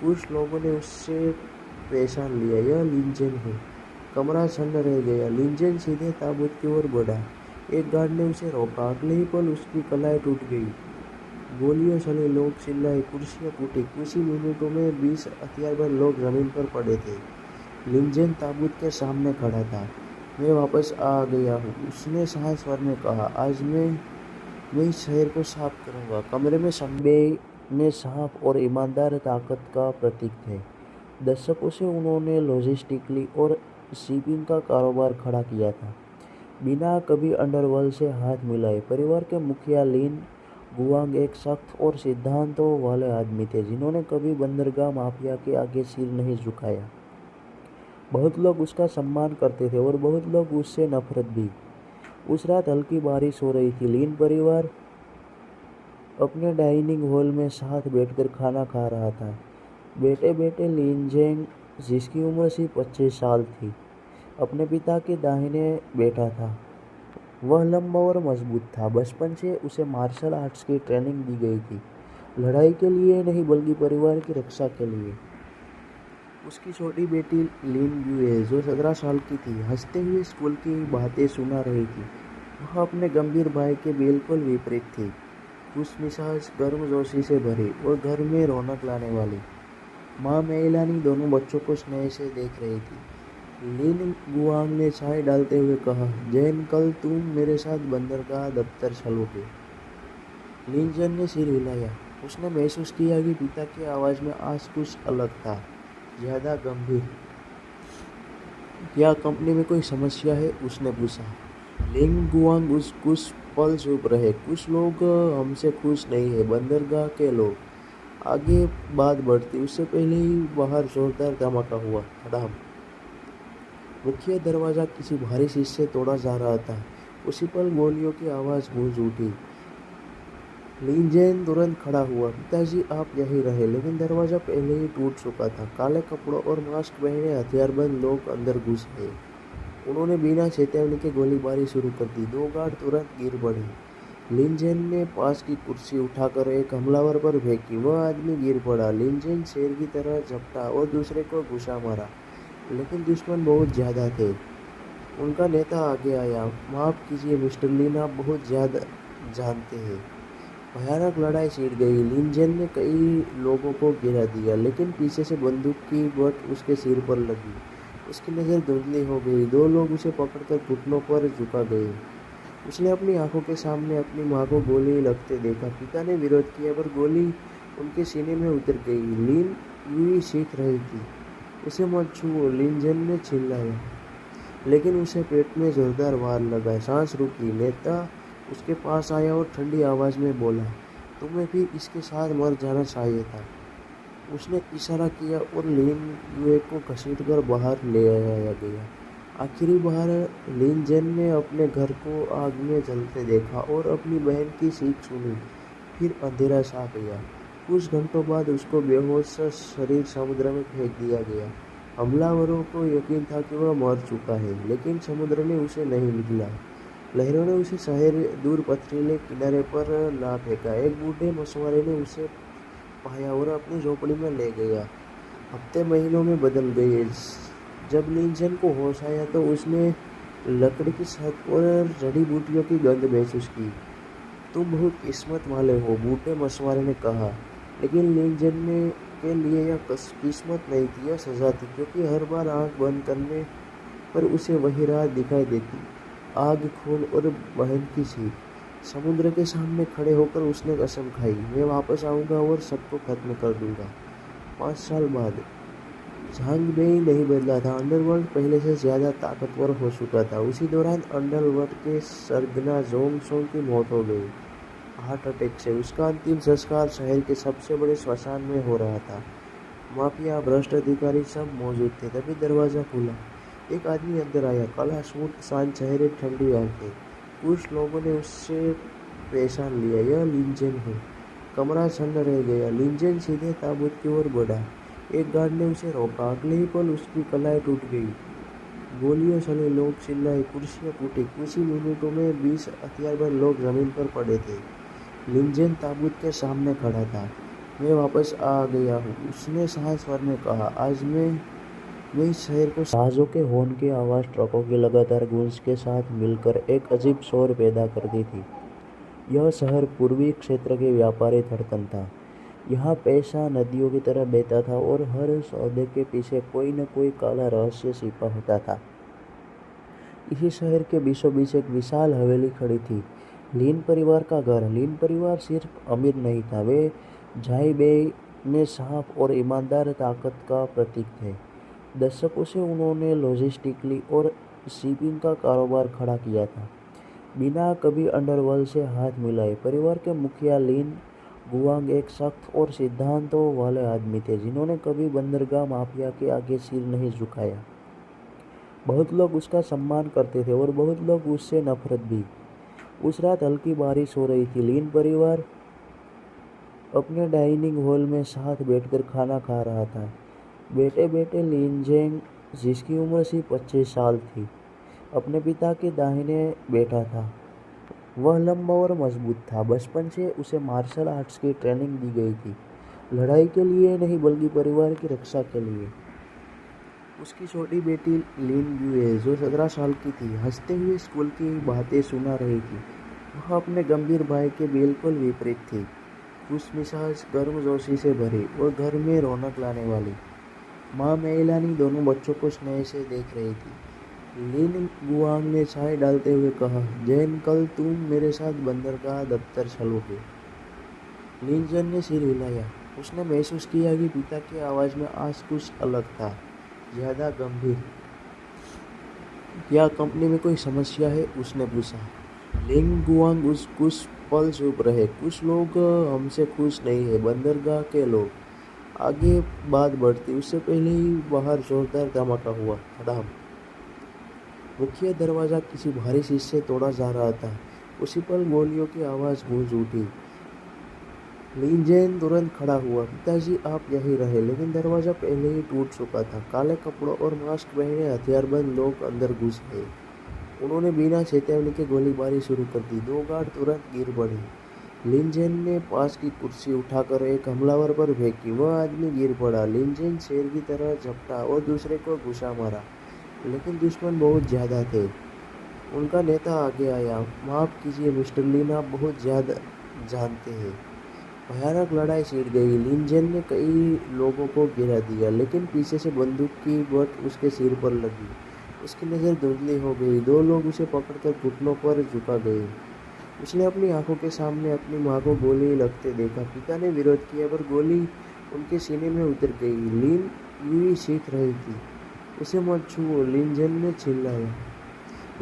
कुछ लोगों ने उससे पहचान लिया, यह लिंजेन है। कमरा सन्न रह गया। लिंजेन सीधे ताबूत की ओर बढ़ा। एक गार्ड ने उसे रोका। अगले ही पल उसकी कलाई टूट गई। गोलियां चली, लोग चिल्लाए, कुर्सियां टूटी। कुछ ही मिनटों में 20 हथियारबंद लोग जमीन पर पड़े थे। लिंजेन ताबूत के सामने खड़ा था। मैं वापस आ गया हूँ, उसने साफ स्वर में कहा। आज मैं इस शहर को साफ करूंगा। कमरे में संबे में साफ और ईमानदार ताकत का प्रतीक थे। दशकों से उन्होंने लॉजिस्टिकली और शिपिंग का कारोबार खड़ा किया था, बिना कभी अंडरवर्ल्ड से हाथ मिलाए। परिवार के मुखिया लिन गुआंग एक सख्त और सिद्धांतों वाले आदमी थे, जिन्होंने कभी बंदरगाह माफिया के आगे सिर नहीं झुकाया। बहुत लोग उसका सम्मान करते थे और बहुत लोग उससे नफरत भी। उस रात हल्की बारिश हो रही थी। लिन परिवार अपने डाइनिंग हॉल में साथ बैठकर खाना खा रहा था। बेटे बेटे लिंजेंग, जिसकी उम्र सिर्फ 25 साल थी, अपने पिता के दाहिने बैठा था। वह लंबा और मजबूत था। बचपन से उसे मार्शल आर्ट्स की ट्रेनिंग दी गई थी, लड़ाई के लिए नहीं बल्कि परिवार की रक्षा के लिए। उसकी छोटी बेटी लिन युए, जो 17 साल की थी, हंसते हुए स्कूल की बातें सुना रही थी। वह अपने गंभीर भाई के बिल्कुल विपरीत थी, खुशमिजाज, गर्मजोशी से भरी और घर में रौनक लाने वाली। माँ मेइलानी दोनों बच्चों को स्नेह से देख रही थी। लिन गुआंग ने चाय डालते हुए कहा, जैन, कल तुम मेरे साथ बंदरगाह दफ्तर चलोगे। लिंजन ने सिर हिलाया। उसने महसूस किया कि पिता की आवाज़ में आज कुछ अलग था, ज़्यादा गंभीर। क्या कंपनी में कोई समस्या है? उसने पूछा। लिंग गुआंग कुछ पल चुप रहे। कुछ लोग हमसे खुश नहीं है, बंदरगाह के लोग। आगे बात बढ़ती उससे पहले ही बाहर जोरदार धमाका हुआ। धड़ाम। मुख्य दरवाजा किसी भारी चीज से तोड़ा जा रहा था। उसी पल गोलियों की आवाज गूंज उठी। लिंजेन तुरंत खड़ा हुआ। पिताजी आप यहीं रहे, लेकिन दरवाजा पहले ही टूट चुका था। काले कपड़ों और मास्क पहने हथियारबंद लोग अंदर घुस गए। उन्होंने बिना चेतावनी के गोलीबारी शुरू कर दी। दो गार्ड तुरंत गिर पड़े। लिनजेन ने पास की कुर्सी उठाकर एक हमलावर पर फेंकी। वह आदमी गिर पड़ा। लिनजेन शेर की तरह झपटा और दूसरे को घुसा मारा, लेकिन दुश्मन बहुत ज्यादा थे। उनका नेता आगे आया। माफ कीजिए मिस्टर लिन, आप बहुत ज्यादा जानते हैं। भयानक लड़ाई छिड़ गई। लिनजेन ने कई लोगों को गिरा दिया, लेकिन पीछे से बंदूक की बट उसके सिर पर लगी। उसकी नज़र धुंधली हो गई। दो लोग उसे पकड़कर घुटनों पर झुका गए। उसने अपनी आंखों के सामने अपनी माँ को गोली लगते देखा। पिता ने विरोध किया, पर गोली उनके सीने में उतर गई। लिन यूं ही सीख रही थी। उसे मत छुओ, लिनजेन ने चिल्लाया, लेकिन उसे पेट में जोरदार वार लगा। सांस रुकी। नेता उसके पास आया और ठंडी आवाज़ में बोला, तुम्हें भी इसके साथ मर जाना चाहिए था। उसने इशारा किया और लिन युए को घसीटकर बाहर ले आया गया। आखिरी बार लिनजेन ने अपने घर को आग में जलते देखा और अपनी बहन की चीख सुनी। फिर अंधेरा छा गया। कुछ घंटों बाद उसको बेहोश शरीर समुद्र में फेंक दिया गया। हमलावरों को यकीन था कि वह मर चुका है, लेकिन समुद्र ने उसे नहीं निगला। लहरों ने उसे शहर दूर पथरीले किनारे पर ला फेंका। एक बूढ़े मछुआरे ने उसे पाया और अपनी झोपड़ी में ले गया। हफ्ते महीनों में बदल गए। जब लिनजेन को होश आया तो उसने लकड़ी की छत और जड़ी बूटियों की गंध महसूस की। तुम बहुत किस्मत वाले हो, बूढ़े मछुआरे ने कहा। लेकिन लिनजेन ने के लिए यह किस्मत नहीं थी, यह सजा थी, क्योंकि हर बार आंख बंद करने पर उसे वही रात दिखाई देती। आग, खून और बहन की चीख। समुद्र के सामने खड़े होकर उसने कसम खाई, मैं वापस आऊंगा और सबको खत्म कर दूंगा। 5 साल बाद झांग बेई नहीं बदला था। अंडरवर्ल्ड पहले से ज्यादा ताकतवर हो चुका था। उसी दौरान अंडरवर्ल्ड के सरगना जोंग सोंग की मौत हो गई हार्ट अटैक से। उसका अंतिम संस्कार शहर के सबसे बड़े श्मशान में हो रहा था। माफिया, भ्रष्ट अधिकारी सब मौजूद थे। तभी दरवाजा खुला। एक आदमी अंदर आया। काला सूट, शांत चेहरे, ठंडी आंखें। कुछ लोगों ने उससे पहचान लिया, यह लिनजेन है। कमरा छन्न रह गया। लिनजेन सीधे ताबूत की ओर बढ़ा। एक गार्ड ने उसे रोका। अगले ही पल उसकी कलाई टूट गई। गोलियां चली, लोग चिल्लाए, कुर्सियां टूटी। कुछ ही मिनटों में 20 हथियारबंद लोग जमीन पर पड़े थे। लिनजेन ताबूत के सामने खड़ा था। मैं वापस आ गया हूँ, उसने साहस स्वर में कहा। आज मैं इस शहर को जहाज़ों के हॉर्न की आवाज़ ट्रकों की लगातार गूंज के साथ मिलकर एक अजीब शोर पैदा करती थी। यह शहर पूर्वी क्षेत्र के व्यापारी धड़कन था। यहाँ पैसा नदियों की तरह बहता था और हर सौदे के पीछे कोई न कोई काला रहस्य छिपा होता था। इसी शहर के बीचों बीच एक विशाल हवेली खड़ी थी, लिन परिवार का घर। लिन परिवार सिर्फ अमीर नहीं था, वे झाई बेई में साफ और ईमानदार ताकत का प्रतीक थे। दशकों से उन्होंने लॉजिस्टिकली और शिपिंग का कारोबार खड़ा किया था, बिना कभी अंडरवर्ल्ड से हाथ मिलाए। परिवार के मुखिया लिन गुआंग एक सख्त और सिद्धांतों वाले आदमी थे, जिन्होंने कभी बंदरगाह माफिया के आगे सिर नहीं झुकाया। बहुत लोग उसका सम्मान करते थे और बहुत लोग उससे नफरत भी। उस रात हल्की बारिश हो रही थी। लिन परिवार अपने डाइनिंग हॉल में साथ बैठकर खाना खा रहा था। बैठे बैठे लिनजेन, जिसकी उम्र सिर्फ 25 साल थी, अपने पिता के दाहिने बैठा था। वह लंबा और मजबूत था। बचपन से उसे मार्शल आर्ट्स की ट्रेनिंग दी गई थी, लड़ाई के लिए नहीं बल्कि परिवार की रक्षा के लिए। उसकी छोटी बेटी लिन युए, जो 17 साल की थी, हंसते हुए स्कूल की बातें सुना रही थी। वह अपने गंभीर भाई के बिल्कुल विपरीत थी, खुशमिजाज, गर्मजोशी से भरी और घर में रौनक लाने वाली। माँ मेलानी दोनों बच्चों को स्नेह से देख रही थी। लिन गुआंग ने चाय डालते हुए कहा, जैन, कल तुम मेरे साथ बंदरगाह दफ्तर चलोगे। लिनजेन ने सिर हिलाया। उसने महसूस किया कि पिता की आवाज़ में आज कुछ अलग था, ज़्यादा गंभीर। क्या कंपनी में कोई समस्या है? उसने पूछा। लिन गुआंग कुछ पल चुप रहे। कुछ लोग हमसे खुश नहीं है, बंदरगाह के लोग। आगे बात बढ़ती उससे पहले ही बाहर जोरदार धमाका हुआ। धड़ाम। मुख्य दरवाजा किसी भारी चीज से तोड़ा जा रहा था। उसी पल गोलियों की आवाज़ गूंज उठी। लिंजेन तुरंत खड़ा हुआ। पिताजी आप यहीं रहे, लेकिन दरवाजा पहले ही टूट चुका था। काले कपड़ों और मास्क पहने हथियारबंद लोग अंदर घुस गए। उन्होंने बिना चेतावनी के गोलीबारी शुरू कर दी। दो गार्ड तुरंत गिर पड़े। लिंजेन ने पास की कुर्सी उठाकर एक हमलावर पर फेंकी। वह आदमी गिर पड़ा। लिंजेन शेर की तरह झपटा और दूसरे को घुसा मारा, लेकिन दुश्मन बहुत ज्यादा थे। उनका नेता आगे आया। माफ कीजिए मिस्टर लिन, आप बहुत ज्यादा जानते हैं। भयानक लड़ाई छिड़ गई। लिंजेन ने कई लोगों को गिरा दिया, लेकिन पीछे से बंदूक की बट उसके सिर पर लगी। उसकी नज़र धुंधली हो गई। दो लोग उसे पकड़कर घुटनों पर झुका गए। उसने अपनी आंखों के सामने अपनी माँ को गोली लगते देखा। पिता ने विरोध किया, पर गोली उनके सीने में उतर गई। लिन यूं ही चीख रही थी, उसे मत छुओ, लिंजेन ने चिल्लाया,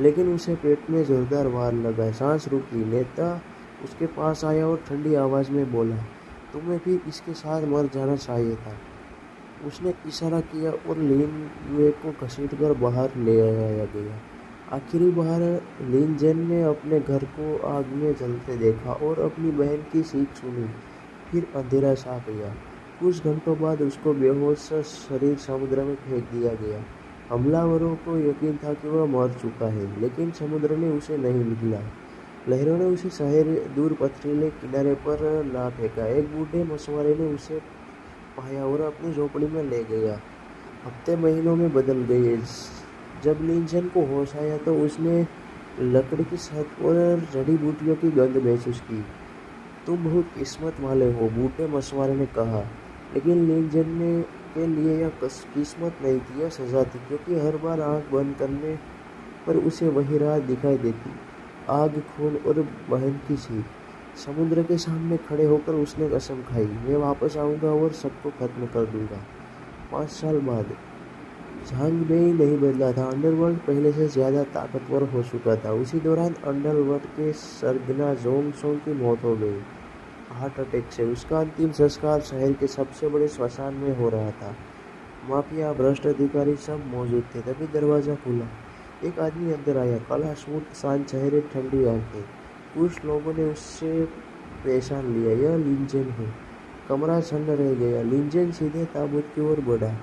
लेकिन उसे पेट में जोरदार वार लगा। सांस रुकी। नेता उसके पास आया और ठंडी आवाज में बोला, तुम्हें भी इसके साथ मर जाना चाहिए था। उसने इशारा किया और लिन युए को घसीटकर बाहर ले आया गया। आखिरी बार लिंजेन ने अपने घर को आग में जलते देखा और अपनी बहन की चीख सुनी। फिर अंधेरा छा गया। कुछ घंटों बाद उसको बेहोश शरीर समुद्र में फेंक दिया गया। हमलावरों को यकीन था कि वह मर चुका है, लेकिन समुद्र ने उसे नहीं निकला। लहरों ने उसे शहर दूर पथरीले किनारे पर ला फेंका। एक बूढ़े मछुआरे ने उसे पाया और अपनी झोपड़ी में ले गया। हफ्ते महीनों में बदल गए। जब लिंजेन को होश आया तो उसने लकड़ी की छत और जड़ी बूटियों की गंध महसूस की। तुम बहुत किस्मत वाले हो, बूढ़े मछुआरे ने कहा, लेकिन लिंजेन ने के लिए यह किस्मत नहीं थी, यह सजा थी, क्योंकि हर बार आंख बंद करने पर उसे वही रात दिखाई देती, आग, खून और बहन की चीख। समुद्र के सामने खड़े होकर उसने कसम खाई, मैं वापस आऊंगा और सबको खत्म कर दूंगा। 5 साल बाद झांग बेई नहीं बदला था। अंडरवर्ल्ड पहले से ज्यादा ताकतवर हो चुका था। उसी दौरान अंडरवर्ल्ड के सरगना जोंग सोंग की मौत हो गई हार्ट अटैक से। उसका अंतिम संस्कार शहर के सबसे बड़े श्मशान में हो रहा था। माफिया, भ्रष्ट अधिकारी सब मौजूद थे। तभी दरवाजा खुला। एक आदमी अंदर आया, काला सूट, शांत चेहरे, ठंडी आंखें। कुछ लोगों ने उससे पहचान लिया, यह लिंजेन है। कमरा सन्न रह गया। लिंजेन सीधे ताबूत की ओर बढ़ा।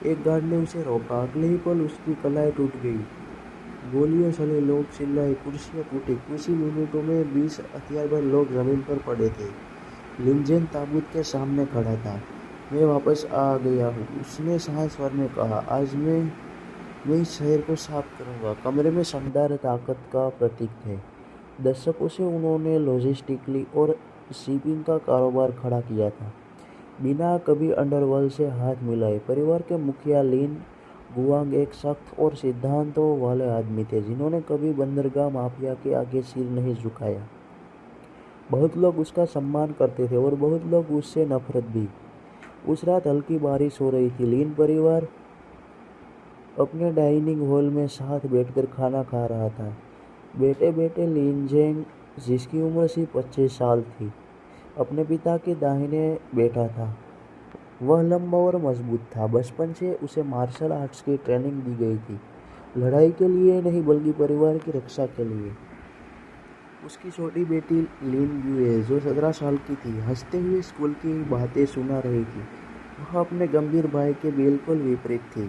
एक गार्ड ने उसे रोका। अगले ही पल उसकी कलाई टूट गई। गोलियां चली, लोग चिल्लाए, कुर्सियां टूटी। कुछ ही मिनटों में 20 हथियारबंद लोग जमीन पर पड़े थे। लिंजेन ताबूत के सामने खड़ा था। मैं वापस आ गया हूँ, उसने शांत स्वर में कहा। आज मैं इस शहर को साफ करूंगा। कमरे में शानदार ताकत का प्रतीक थे। दशकों से उन्होंने लॉजिस्टिकली और शिपिंग का कारोबार खड़ा किया था, बिना कभी अंडरवर्ल्ड से हाथ मिलाए। परिवार के मुखिया लिन गुआंग एक सख्त और सिद्धांतों वाले आदमी थे, जिन्होंने कभी बंदरगाह माफिया के आगे सिर नहीं झुकाया। बहुत लोग उसका सम्मान करते थे और बहुत लोग उससे नफरत भी। उस रात हल्की बारिश हो रही थी। लिन परिवार अपने डाइनिंग हॉल में साथ बैठकर खाना खा रहा था। बेटे बेटे लिंजेन, जिसकी उम्र सिर्फ 25 साल थी, अपने पिता के दाहिने बैठा था। वह लंबा और मजबूत था। बचपन से उसे मार्शल आर्ट्स की ट्रेनिंग दी गई थी, लड़ाई के लिए नहीं बल्कि परिवार की रक्षा के लिए। उसकी छोटी बेटी लिन युए, जो 17 साल की थी, हंसते हुए स्कूल की बातें सुना रही थी। वह अपने गंभीर भाई के बिल्कुल विपरीत थी,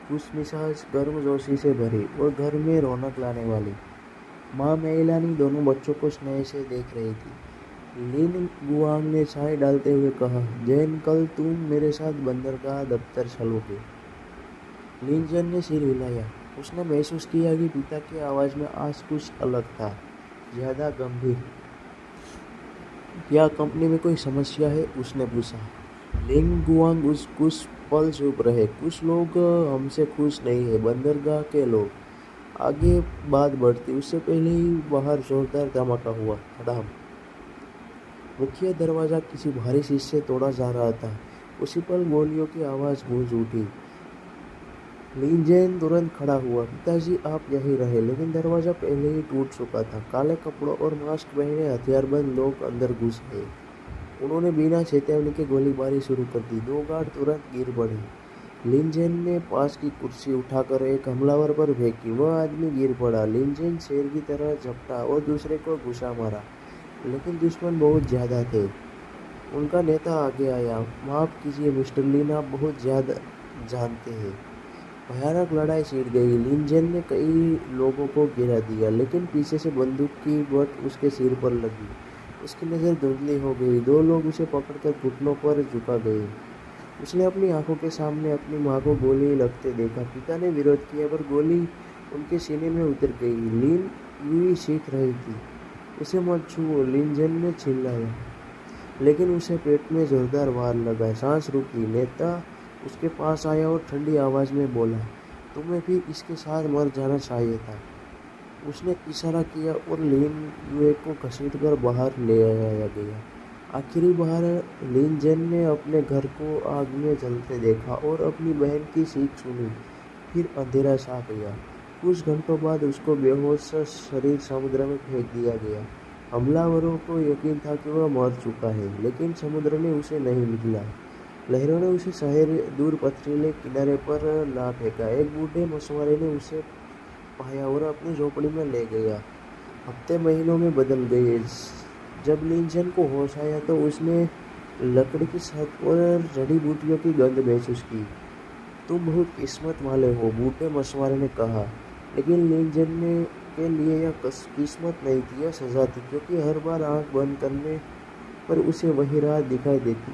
खुशमिजाज, गर्मजोशी से भरी और घर में रौनक लाने वाली। माँ मेलानी दोनों बच्चों को स्नेह से देख रही थी। लिन गुआंग ने चाय डालते हुए कहा, जैन, कल तुम मेरे साथ बंदरगाह दफ्तर चलोगे। लिंजेन ने सिर हिलाया। उसने महसूस किया कि पिता की आवाज में आज कुछ अलग था, ज्यादा गंभीर। क्या कंपनी में कोई समस्या है? उसने पूछा। लिन गुआंग कुछ पल चुप रहे। कुछ लोग हमसे खुश नहीं है, बंदरगाह के लोग। आगे बात बढ़ती, उससे पहले ही बाहर जोरदार धमाका हुआ। धड़ाम। मुख्य दरवाजा किसी भारी चीज से तोड़ा जा रहा था। उसी पल गोलियों की आवाज गूंज उठी। लिंजेन तुरंत खड़ा हुआ। पिताजी आप यहीं रहे, लेकिन दरवाजा पहले ही टूट चुका था। काले कपड़ों और मास्क पहने हथियारबंद लोग अंदर घुस गए। उन्होंने बिना चेतावनी के गोलीबारी शुरू कर दी। दो गार्ड तुरंत गिर पड़े। लिंजेन ने पास की कुर्सी उठाकर एक हमलावर पर फेंकी। वह आदमी गिर पड़ा। लिंजेन शेर की तरह झपटा और दूसरे को घुसा मारा, लेकिन दुश्मन बहुत ज्यादा थे। उनका नेता आगे आया। माफ कीजिए मिस्टर लिन, आप बहुत ज़्यादा जानते हैं। भयानक लड़ाई छिड़ गई। लिनजेन ने कई लोगों को गिरा दिया, लेकिन पीछे से बंदूक की बट उसके सिर पर लगी। उसकी नज़र धुंधली हो गई। दो लोग उसे पकड़कर घुटनों पर झुका गए। उसने अपनी आंखों के सामने अपनी माँ को गोली लगते देखा। पिता ने विरोध किया, पर गोली उनके सीने में उतर गई। लिन यूं ही सीख रही थी। उसे मत छुओ, लिनजेन ने चिल्लाया, लेकिन उसे पेट में जोरदार वार लगा। सांस रुकी। नेता उसके पास आया और ठंडी आवाज़ में बोला, तुम्हें भी इसके साथ मर जाना चाहिए था। उसने इशारा किया और लिन युए को घसीटकर बाहर ले आया गया। आखिरी बार लिनजेन ने अपने घर को आग में जलते देखा और अपनी बहन की चीख सुनी। फिर अंधेरा छा गया। कुछ घंटों बाद उसको बेहोश शरीर समुद्र में फेंक दिया गया। हमलावरों को यकीन था कि वह मर चुका है, लेकिन समुद्र ने उसे नहीं निकला। लहरों ने उसे शहर दूर पथरीले किनारे पर ला फेंका। एक बूढ़े मछुआरे ने उसे पाया और अपनी झोपड़ी में ले गया। हफ्ते महीनों में बदल गए। जब लिनजेन को होश आया तो उसने लकड़ी की छत और जड़ी बूटियों की गंध महसूस की। तुम बहुत किस्मत वाले हो, बूढ़े मछुआरे ने कहा। लेकिन लिनजेन ने के लिए यह किस्मत नहीं थी, यह सजा थी, क्योंकि हर बार आंख बंद करने पर उसे वही रात दिखाई देती।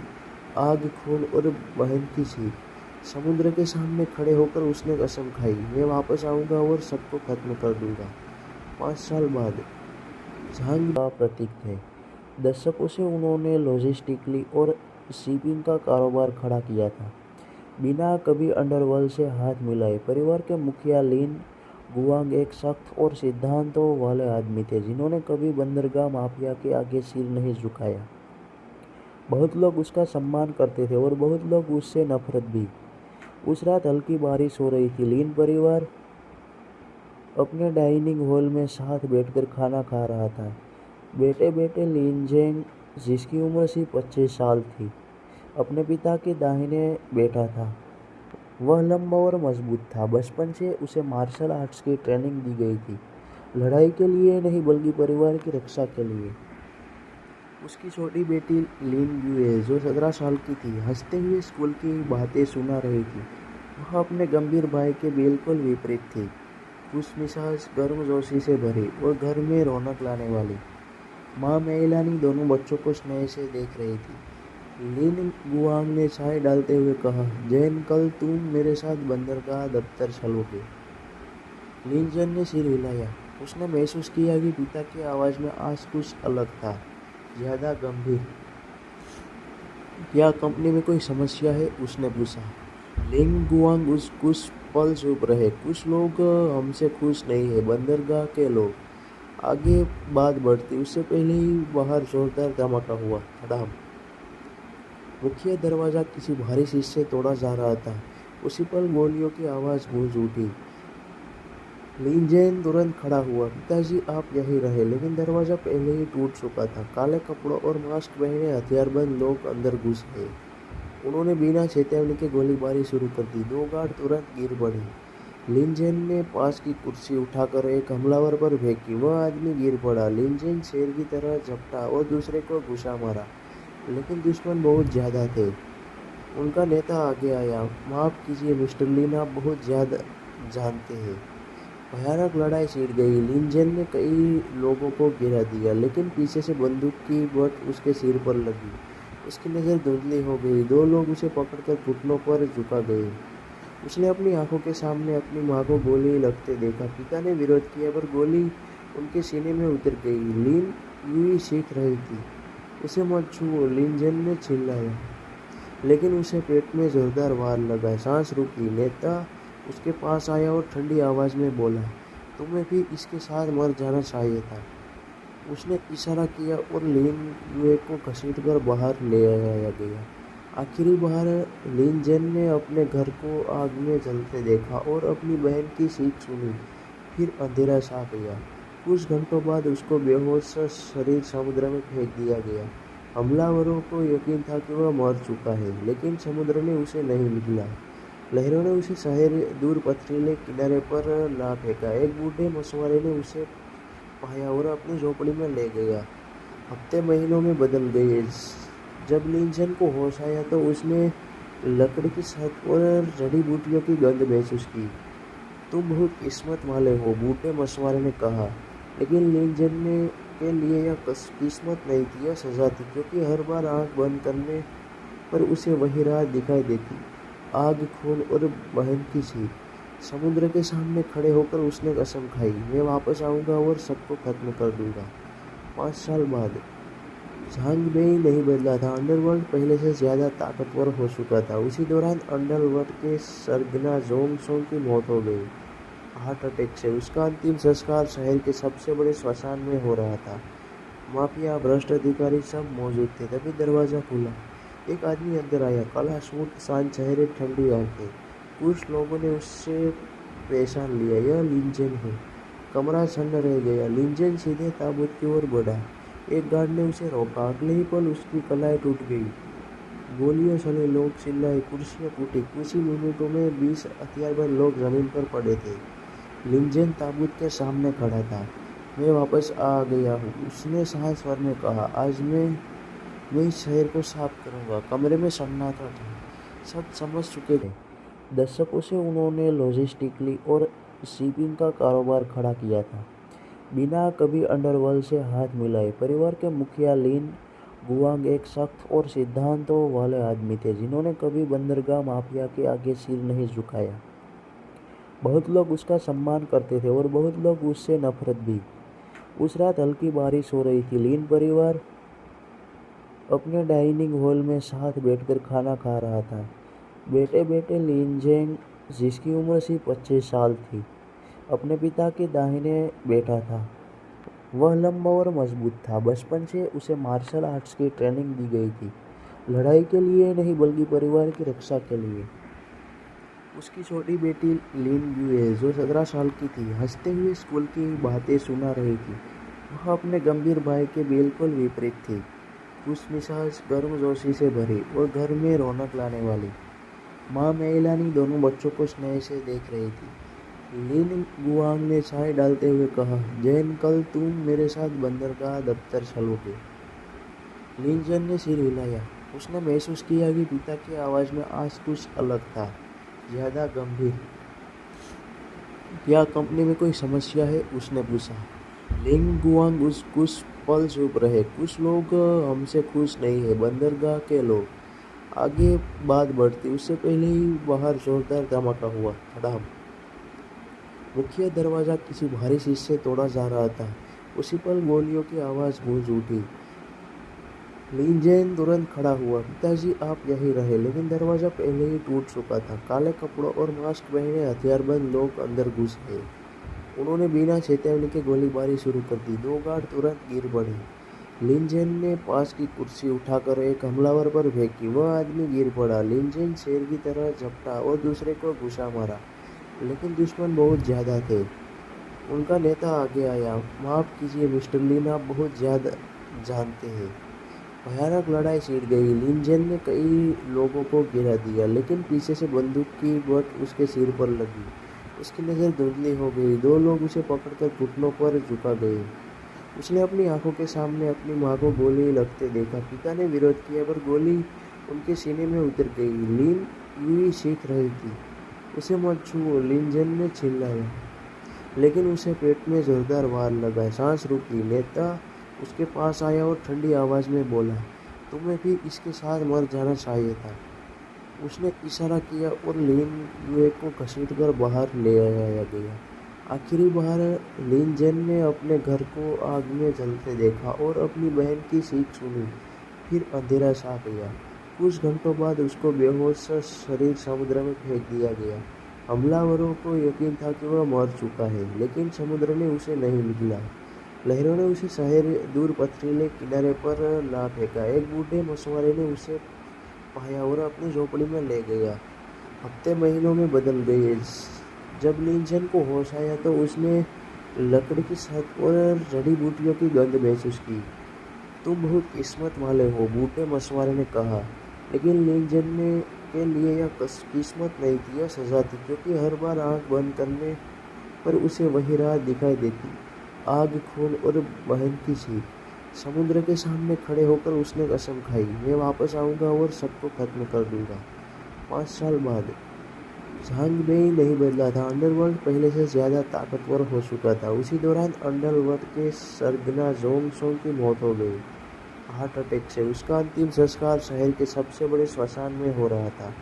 आग, खून और बहन की चीख। समुद्र के सामने खड़े होकर उसने कसम खाई, मैं वापस आऊंगा और सबको खत्म कर दूंगा। 5 साल बाद झांग का प्रतीक थे। दशकों से उन्होंने लॉजिस्टिकली और शिपिंग का कारोबार खड़ा किया था, बिना कभी अंडरवर्ल्ड से हाथ मिलाए। परिवार के मुखिया लिन गुआंग एक सख्त और सिद्धांतों वाले आदमी थे, जिन्होंने कभी बंदरगाह माफिया के आगे सिर नहीं झुकाया। बहुत लोग उसका सम्मान करते थे और बहुत लोग उससे नफरत भी। उस रात हल्की बारिश हो रही थी। लिन परिवार अपने डाइनिंग हॉल में साथ बैठकर खाना खा रहा था। बेटे बेटे लिनजेन, जिसकी उम्र सिर्फ 25 साल थी, अपने पिता के दाहिने बैठा था। वह लंबा और मजबूत था। बचपन से उसे मार्शल आर्ट्स की ट्रेनिंग दी गई थी, लड़ाई के लिए नहीं बल्कि परिवार की रक्षा के लिए। उसकी छोटी बेटी लिन युए, जो 17 साल की थी, हंसते हुए स्कूल की बातें सुना रही थी। वह अपने गंभीर भाई के बिल्कुल विपरीत थी, खुशमिजाज, गर्मजोशी से भरी और घर में रौनक लाने वाली। माँ मेलानी दोनों बच्चों को स्नेह से देख रही थी। लिन गुआंग ने चाय डालते हुए कहा, जैन, कल तुम मेरे साथ बंदरगाह दफ्तर चलोगे। लिनजेन ने सिर हिलाया। उसने महसूस किया कि पिता की आवाज़ में आज कुछ अलग था, ज़्यादा गंभीर। क्या कंपनी में कोई समस्या है? उसने पूछा। लिन गुआंग कुछ पल चुप रहे। कुछ लोग हमसे खुश नहीं है, बंदरगाह के लोग। आगे बात बढ़ती उससे पहले ही बाहर जोरदार धमाका हुआ। धड़ाम। मुख्य दरवाजा किसी भारी चीज से तोड़ा जा रहा था। उसी पल गोलियों की आवाज़ गूंज उठी। लिनजेन तुरंत खड़ा हुआ। पिताजी, आप यहीं रहे। लेकिन दरवाजा पहले ही टूट चुका था। काले कपड़ों और मास्क पहने हथियारबंद लोग अंदर घुस गए। उन्होंने बिना चेतावनी के गोलीबारी शुरू कर दी। 2 गार्ड तुरंत गिर पड़े। लिनजेन ने पास की कुर्सी उठाकर एक हमलावर पर फेंकी। वह आदमी गिर पड़ा। लिनजेन शेर की तरह झपटा और दूसरे को घुसा मारा, लेकिन दुश्मन बहुत ज़्यादा थे। उनका नेता आगे आया। माफ कीजिए मिस्टर लिन, आप बहुत ज़्यादा जानते हैं। भयानक लड़ाई छिड़ गई। लिनजेन ने कई लोगों को गिरा दिया, लेकिन पीछे से बंदूक की बट उसके सिर पर लगी। उसकी नज़र धुंधली हो गई। 2 लोग उसे पकड़कर घुटनों पर झुका गए। उसने अपनी आंखों के सामने अपनी माँ को गोली लगते देखा। पिता ने विरोध किया, पर गोली उनके सीने में उतर गई। लिन यूं ही सीख रही थी। उसे मत छुओ, लिनजेन ने चिल्लाया, लेकिन उसे पेट में जोरदार वार लगा। सांस रुकी। नेता उसके पास आया और ठंडी आवाज़ में बोला, तुम्हें भी इसके साथ मर जाना चाहिए था। उसने इशारा किया और लिन युए को घसीटकर बाहर ले आया गया। आखिरी बार लिनजेन ने अपने घर को आग में जलते देखा और अपनी बहन की चीख सुनी। फिर अंधेरा छा गया। कुछ घंटों बाद उसको बेहोश शरीर समुद्र में फेंक दिया गया। हमलावरों को यकीन था कि वह मर चुका है, लेकिन समुद्र ने उसे नहीं निकला। लहरों ने उसे शहर दूर पथरीले किनारे पर ला फेंका। एक बूढ़े मछुआरे ने उसे पाया और अपनी झोपड़ी में ले गया। हफ्ते महीनों में बदल गए। जब लिंजन को होश आया तो उसने लकड़ी की छत और जड़ी बूटियों की गंध महसूस की। तुम बहुत किस्मत वाले हो, बूढ़े मछुआरे ने कहा। लेकिन लिंजन ने के लिए यह किस्मत नहीं थी, यह सजा थी, क्योंकि हर बार आंख बंद करने पर उसे वही रात दिखाई देती, आग, खून और बहन की चीख। समुद्र के सामने खड़े होकर उसने कसम खाई, मैं वापस आऊंगा और सबको खत्म कर दूंगा। 5 साल बाद झांग बेई नहीं बदला था। अंडरवर्ल्ड पहले से ज्यादा ताकतवर हो चुका था। उसी दौरान अंडरवर्ल्ड के सरगना जोंग सोंग की मौत हो गई हार्ट अटैक से। उसका अंतिम संस्कार शहर के सबसे बड़े श्मशान में हो रहा था। माफिया, भ्रष्ट अधिकारी सब मौजूद थे। तभी दरवाजा खुला। एक आदमी अंदर आया, काला सूट, शांत चेहरे, ठंडी आंखें। कुछ लोगों ने उससे पहचान लिया, यह लिंजन है। कमरा सन्न रह गया। लिंजन सीधे ताबूत की ओर बढ़ा। एक गार्ड ने उसे रोका। अगले ही पल उसकी कलाई टूट गई। गोलियां चली, लोग चिल्लाए, कुर्सियां टूटी। कुछ ही मिनटों में 20 हथियारबंद लोग जमीन पर पड़े थे। लिंजन ताबूत के सामने खड़ा था। मैं वापस आ गया हूँ, उसने साफ स्वर में कहा। आज मैं इस शहर को साफ करूंगा। कमरे में सन्नाटा था। सब समझ चुके थे। दशकों से उन्होंने लॉजिस्टिकली और शिपिंग का कारोबार खड़ा किया था, बिना कभी अंडरवर्ल्ड से हाथ मिलाए। परिवार के मुखिया लिन गुआंग एक सख्त और सिद्धांतों वाले आदमी थे, जिन्होंने कभी बंदरगाह माफिया के आगे सिर नहीं झुकाया। बहुत लोग उसका सम्मान करते थे और बहुत लोग उससे नफरत भी। उस रात हल्की बारिश हो रही थी। लिन परिवार अपने डाइनिंग हॉल में साथ बैठकर खाना खा रहा था। बेटे बेटे लिंजेंग, जिसकी उम्र सिर्फ 25 साल थी, अपने पिता के दाहिने बैठा था। वह लंबा और मजबूत था। बचपन से उसे मार्शल आर्ट्स की ट्रेनिंग दी गई थी, लड़ाई के लिए नहीं बल्कि परिवार की रक्षा के लिए। उसकी छोटी बेटी लिन युए, जो 17 साल की थी, हंसते हुए स्कूल की बातें सुना रही थी। वह अपने गंभीर भाई के बिल्कुल विपरीत थी, खुशमिजाज, गर्मजोशी से भरी और घर में रौनक लाने वाली। माँ मेलानी दोनों बच्चों को स्नेह से देख रही थी। लिन गुआंग ने चाय डालते हुए कहा, जैन, कल तुम मेरे साथ बंदरगाह दफ्तर चलोगे। लिंजन ने सिर हिलाया। उसने महसूस किया कि पिता की आवाज़ में आज कुछ अलग था, ज्यादा गंभीर। क्या कंपनी में कोई समस्या है? उसने पूछा। लिंग गुआंग कुछ पल चुप रहे। कुछ लोग हमसे खुश नहीं है, बंदरगाह के लोग। आगे बात बढ़ती उससे पहले ही बाहर जोरदार धमाका हुआ। धड़ाम। मुख्य दरवाजा किसी भारी चीज से तोड़ा जा रहा था। उसी पल गोलियों की आवाज गूंज उठी। लिंजेन तुरंत खड़ा हुआ। पिताजी, आप यहीं रहे। लेकिन दरवाजा पहले ही टूट चुका था। काले कपड़ों और मास्क पहने हथियारबंद लोग अंदर घुस गए। उन्होंने बिना चेतावनी के गोलीबारी शुरू कर दी। 2 गार्ड तुरंत गिर पड़े। लिंजेन ने पास की कुर्सी उठाकर एक हमलावर पर फेंकी। वह आदमी गिर पड़ा। लिंजेन शेर की तरह झपटा और दूसरे को घुसा मारा, लेकिन दुश्मन बहुत ज्यादा थे। उनका नेता आगे आया। माफ कीजिए मिस्टर लिन, आप बहुत ज्यादा जानते हैं। भयानक लड़ाई छिड़ गई। लिंजेन ने कई लोगों को गिरा दिया, लेकिन पीछे से बंदूक की बट उसके सिर पर लगी। उसकी नज़र धुंधली हो गई। 2 लोग उसे पकड़कर घुटनों पर झुका गए। उसने अपनी आंखों के सामने अपनी माँ को गोली लगते देखा। पिता ने विरोध किया, पर गोली उनके सीने में उतर गई। लिन यूं सीख रही थी, उसे मत छुओ, लिंजन ने चिल्लाया, लेकिन उसे पेट में जोरदार वार लगा। सांस रुकी। नेता उसके पास आया और ठंडी आवाज में बोला, तुम्हें भी इसके साथ मर जाना चाहिए था। उसने इशारा किया और लिन युए को घसीटकर बाहर ले आया गया। आखिरी बार लिंजन ने अपने घर को आग में जलते देखा और अपनी बहन की चीख सुनी। फिर अंधेरा छा गया। कुछ घंटों बाद उसको बेहोश शरीर समुद्र में फेंक दिया गया। हमलावरों को यकीन था कि वह मर चुका है, लेकिन समुद्र ने उसे नहीं निगला। लहरों ने उसे शहर दूर पथरीले किनारे पर ला फेंका। एक बूढ़े मछुआरे ने उसे पाया और अपनी झोपड़ी में ले गया। हफ्ते महीनों में बदल गए। जब लिंजन को होश आया तो उसने लकड़ी की छत और जड़ी बूटियों की गंध महसूस की। तुम बहुत किस्मत वाले हो, बूढ़े मछुआरे ने कहा। लेकिन लिंजन के लिए यह किस्मत नहीं थी, यह सजा थी, क्योंकि हर बार आंख बंद करने पर उसे वही रात दिखाई देती, आग, खून और बहन की चीख। समुद्र के सामने खड़े होकर उसने कसम खाई, मैं वापस आऊंगा और सबको खत्म कर दूंगा। 5 साल बाद झांग नहीं बदला था। अंडरवर्ल्ड पहले से ज्यादा ताकतवर हो चुका था। उसी दौरान अंडरवर्ल्ड के सरगना जोंग सोंग की मौत हो गई हार्ट अटैक से। उसका अंतिम संस्कार शहर के सबसे बड़े श्मशान में हो रहा था।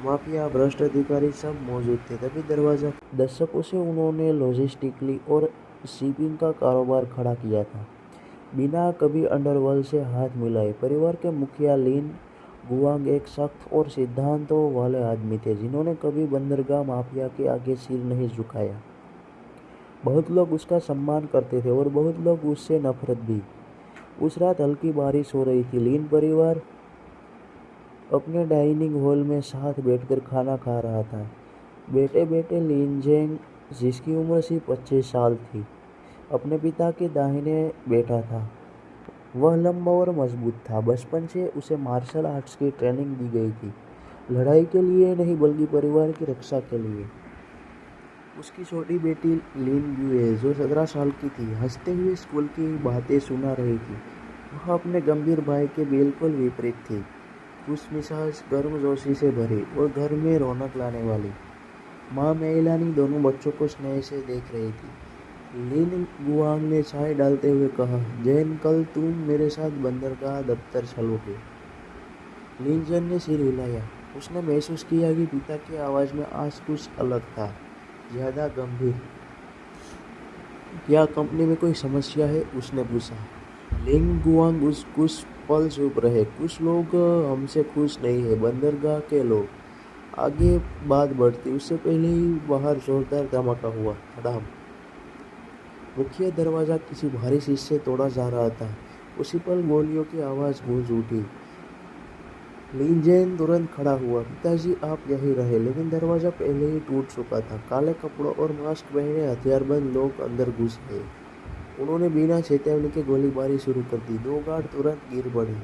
माफिया, भ्रष्ट अधिकारी सब मौजूद थे। तभी दरवाजा दशकों से उन्होंने लॉजिस्टिकली और शिपिंग का कारोबार खड़ा किया था, बिना कभी अंडरवर्ल्ड से हाथ मिलाए। परिवार के मुखिया लिन गुआंग एक सख्त और सिद्धांतों वाले आदमी थे, जिन्होंने कभी बंदरगाह माफिया के आगे सिर नहीं झुकाया। बहुत लोग उसका सम्मान करते थे और बहुत लोग उससे नफरत भी। उस रात हल्की बारिश हो रही थी। लिन परिवार अपने डाइनिंग हॉल में साथ बैठकर खाना खा रहा था। बैठे बैठे लिन जेंग, जिसकी उम्र सिर्फ 25 साल थी, अपने पिता के दाहिने बैठा था। वह लंबा और मजबूत था। बचपन से उसे मार्शल आर्ट्स की ट्रेनिंग दी गई थी, लड़ाई के लिए नहीं बल्कि परिवार की रक्षा के लिए। उसकी छोटी बेटी लिन युए, जो 17 साल की थी, हंसते हुए स्कूल की बातें सुना रही थी। वह अपने गंभीर भाई के बिल्कुल विपरीत थी, खुशमिजाज, गर्मजोशी से भरी और घर में रौनक लाने वाली। माँ मेलानी दोनों बच्चों को स्नेह से देख रही थी। लिन गुआंग ने चाय डालते हुए कहा, जैन, कल तुम मेरे साथ बंदरगाह दफ्तर चलोगे? लिन जैन ने सिर हिलाया। उसने महसूस किया कि पिता की आवाज में आज कुछ अलग था, ज्यादा गंभीर। क्या कंपनी में कोई समस्या है? उसने पूछा। लिन गुआंग कुछ पल चुप रहे। कुछ लोग हमसे खुश नहीं है, बंदरगाह के लोग। आगे बात बढ़ती उससे पहले ही बाहर जोरदार धमाका हुआ। धड़ाम। मुख्य दरवाजा किसी भारी चीज से तोड़ा जा रहा था। उसी पल गोलियों की आवाज गूंज उठी। लिन जैन तुरंत खड़ा हुआ। पिताजी, आप यहीं रहे। लेकिन दरवाजा पहले ही टूट चुका था। काले कपड़ों और मास्क पहने हथियारबंद लोग अंदर घुस गए। उन्होंने बिना चेतावनी के गोलीबारी शुरू कर दी। 2 गार्ड तुरंत गिर पड़े।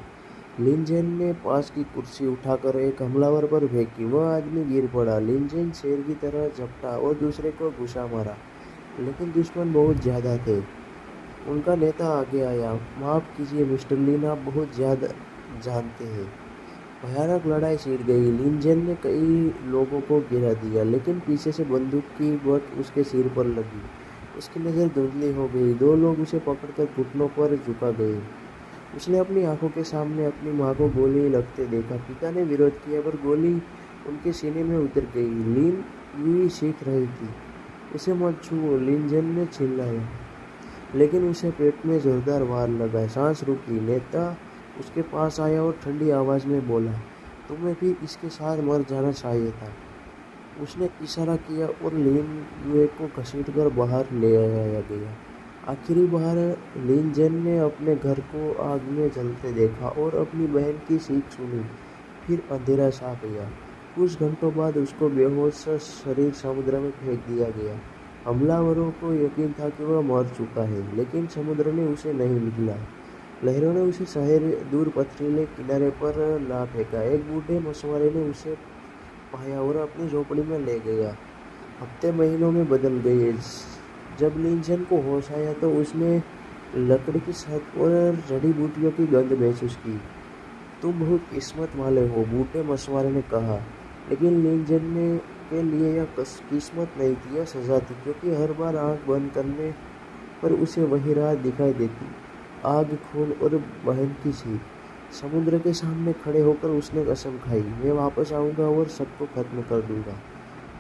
लिन जैन ने पास की कुर्सी उठाकर एक हमलावर पर फेंकी। वह आदमी गिर पड़ा। लिन जैन शेर की तरह झपटा और दूसरे को घुसा मारा, लेकिन दुश्मन बहुत ज्यादा थे। उनका नेता आगे आया। माफ कीजिए मिस्टर लिन, आप बहुत ज्यादा जानते हैं। भयानक लड़ाई छिड़ गई। लिन जैन ने कई लोगों को गिरा दिया, लेकिन पीछे से बंदूक की बट उसके सिर पर लगी। उसकी नज़र धुंधली हो गई। 2 लोग उसे पकड़कर घुटनों पर झुका गए। उसने अपनी आंखों के सामने अपनी माँ को गोली लगते देखा। पिता ने विरोध किया, पर गोली उनके सीने में उतर गई। लिन यूं सीख रही थी, उसे मत छुओ, लिन जैन ने चिल्लाया, लेकिन उसे पेट में जोरदार वार लगा। सांस रुकी। नेता उसके पास आया और ठंडी आवाज में बोला, तुम्हें भी इसके साथ मर जाना चाहिए था। उसने इशारा किया और लिन युए को घसीटकर बाहर ले आया गया। आखिरी बार लिन जैन ने अपने घर को आग में जलते देखा और अपनी बहन की चीख सुनी। फिर अंधेरा छा गया। कुछ घंटों बाद उसको बेहोश शरीर समुद्र में फेंक दिया गया। हमलावरों को यकीन था कि वह मर चुका है, लेकिन समुद्र ने उसे नहीं निकला। लहरों ने उसे शहर दूर पथरीले किनारे पर ला फेंका। एक बूढ़े मछुआरे ने उसे पाया और अपनी झोपड़ी में ले गया। हफ्ते महीनों में बदल गए। जब लिन जैन को होश आया तो उसने लकड़ी की छत और जड़ी बूटियों की गंध महसूस की। तुम बहुत किस्मत वाले हो, बूढ़े मछुआरे ने कहा। लेकिन लिन जैन ने के लिए यह किस्मत नहीं थी, यह सजा थी, क्योंकि हर बार आंख बंद करने पर उसे वही रात दिखाई देती, आग, खून और बहन की चीख। समुद्र के सामने खड़े होकर उसने कसम खाई, मैं वापस आऊंगा और सबको खत्म कर दूंगा।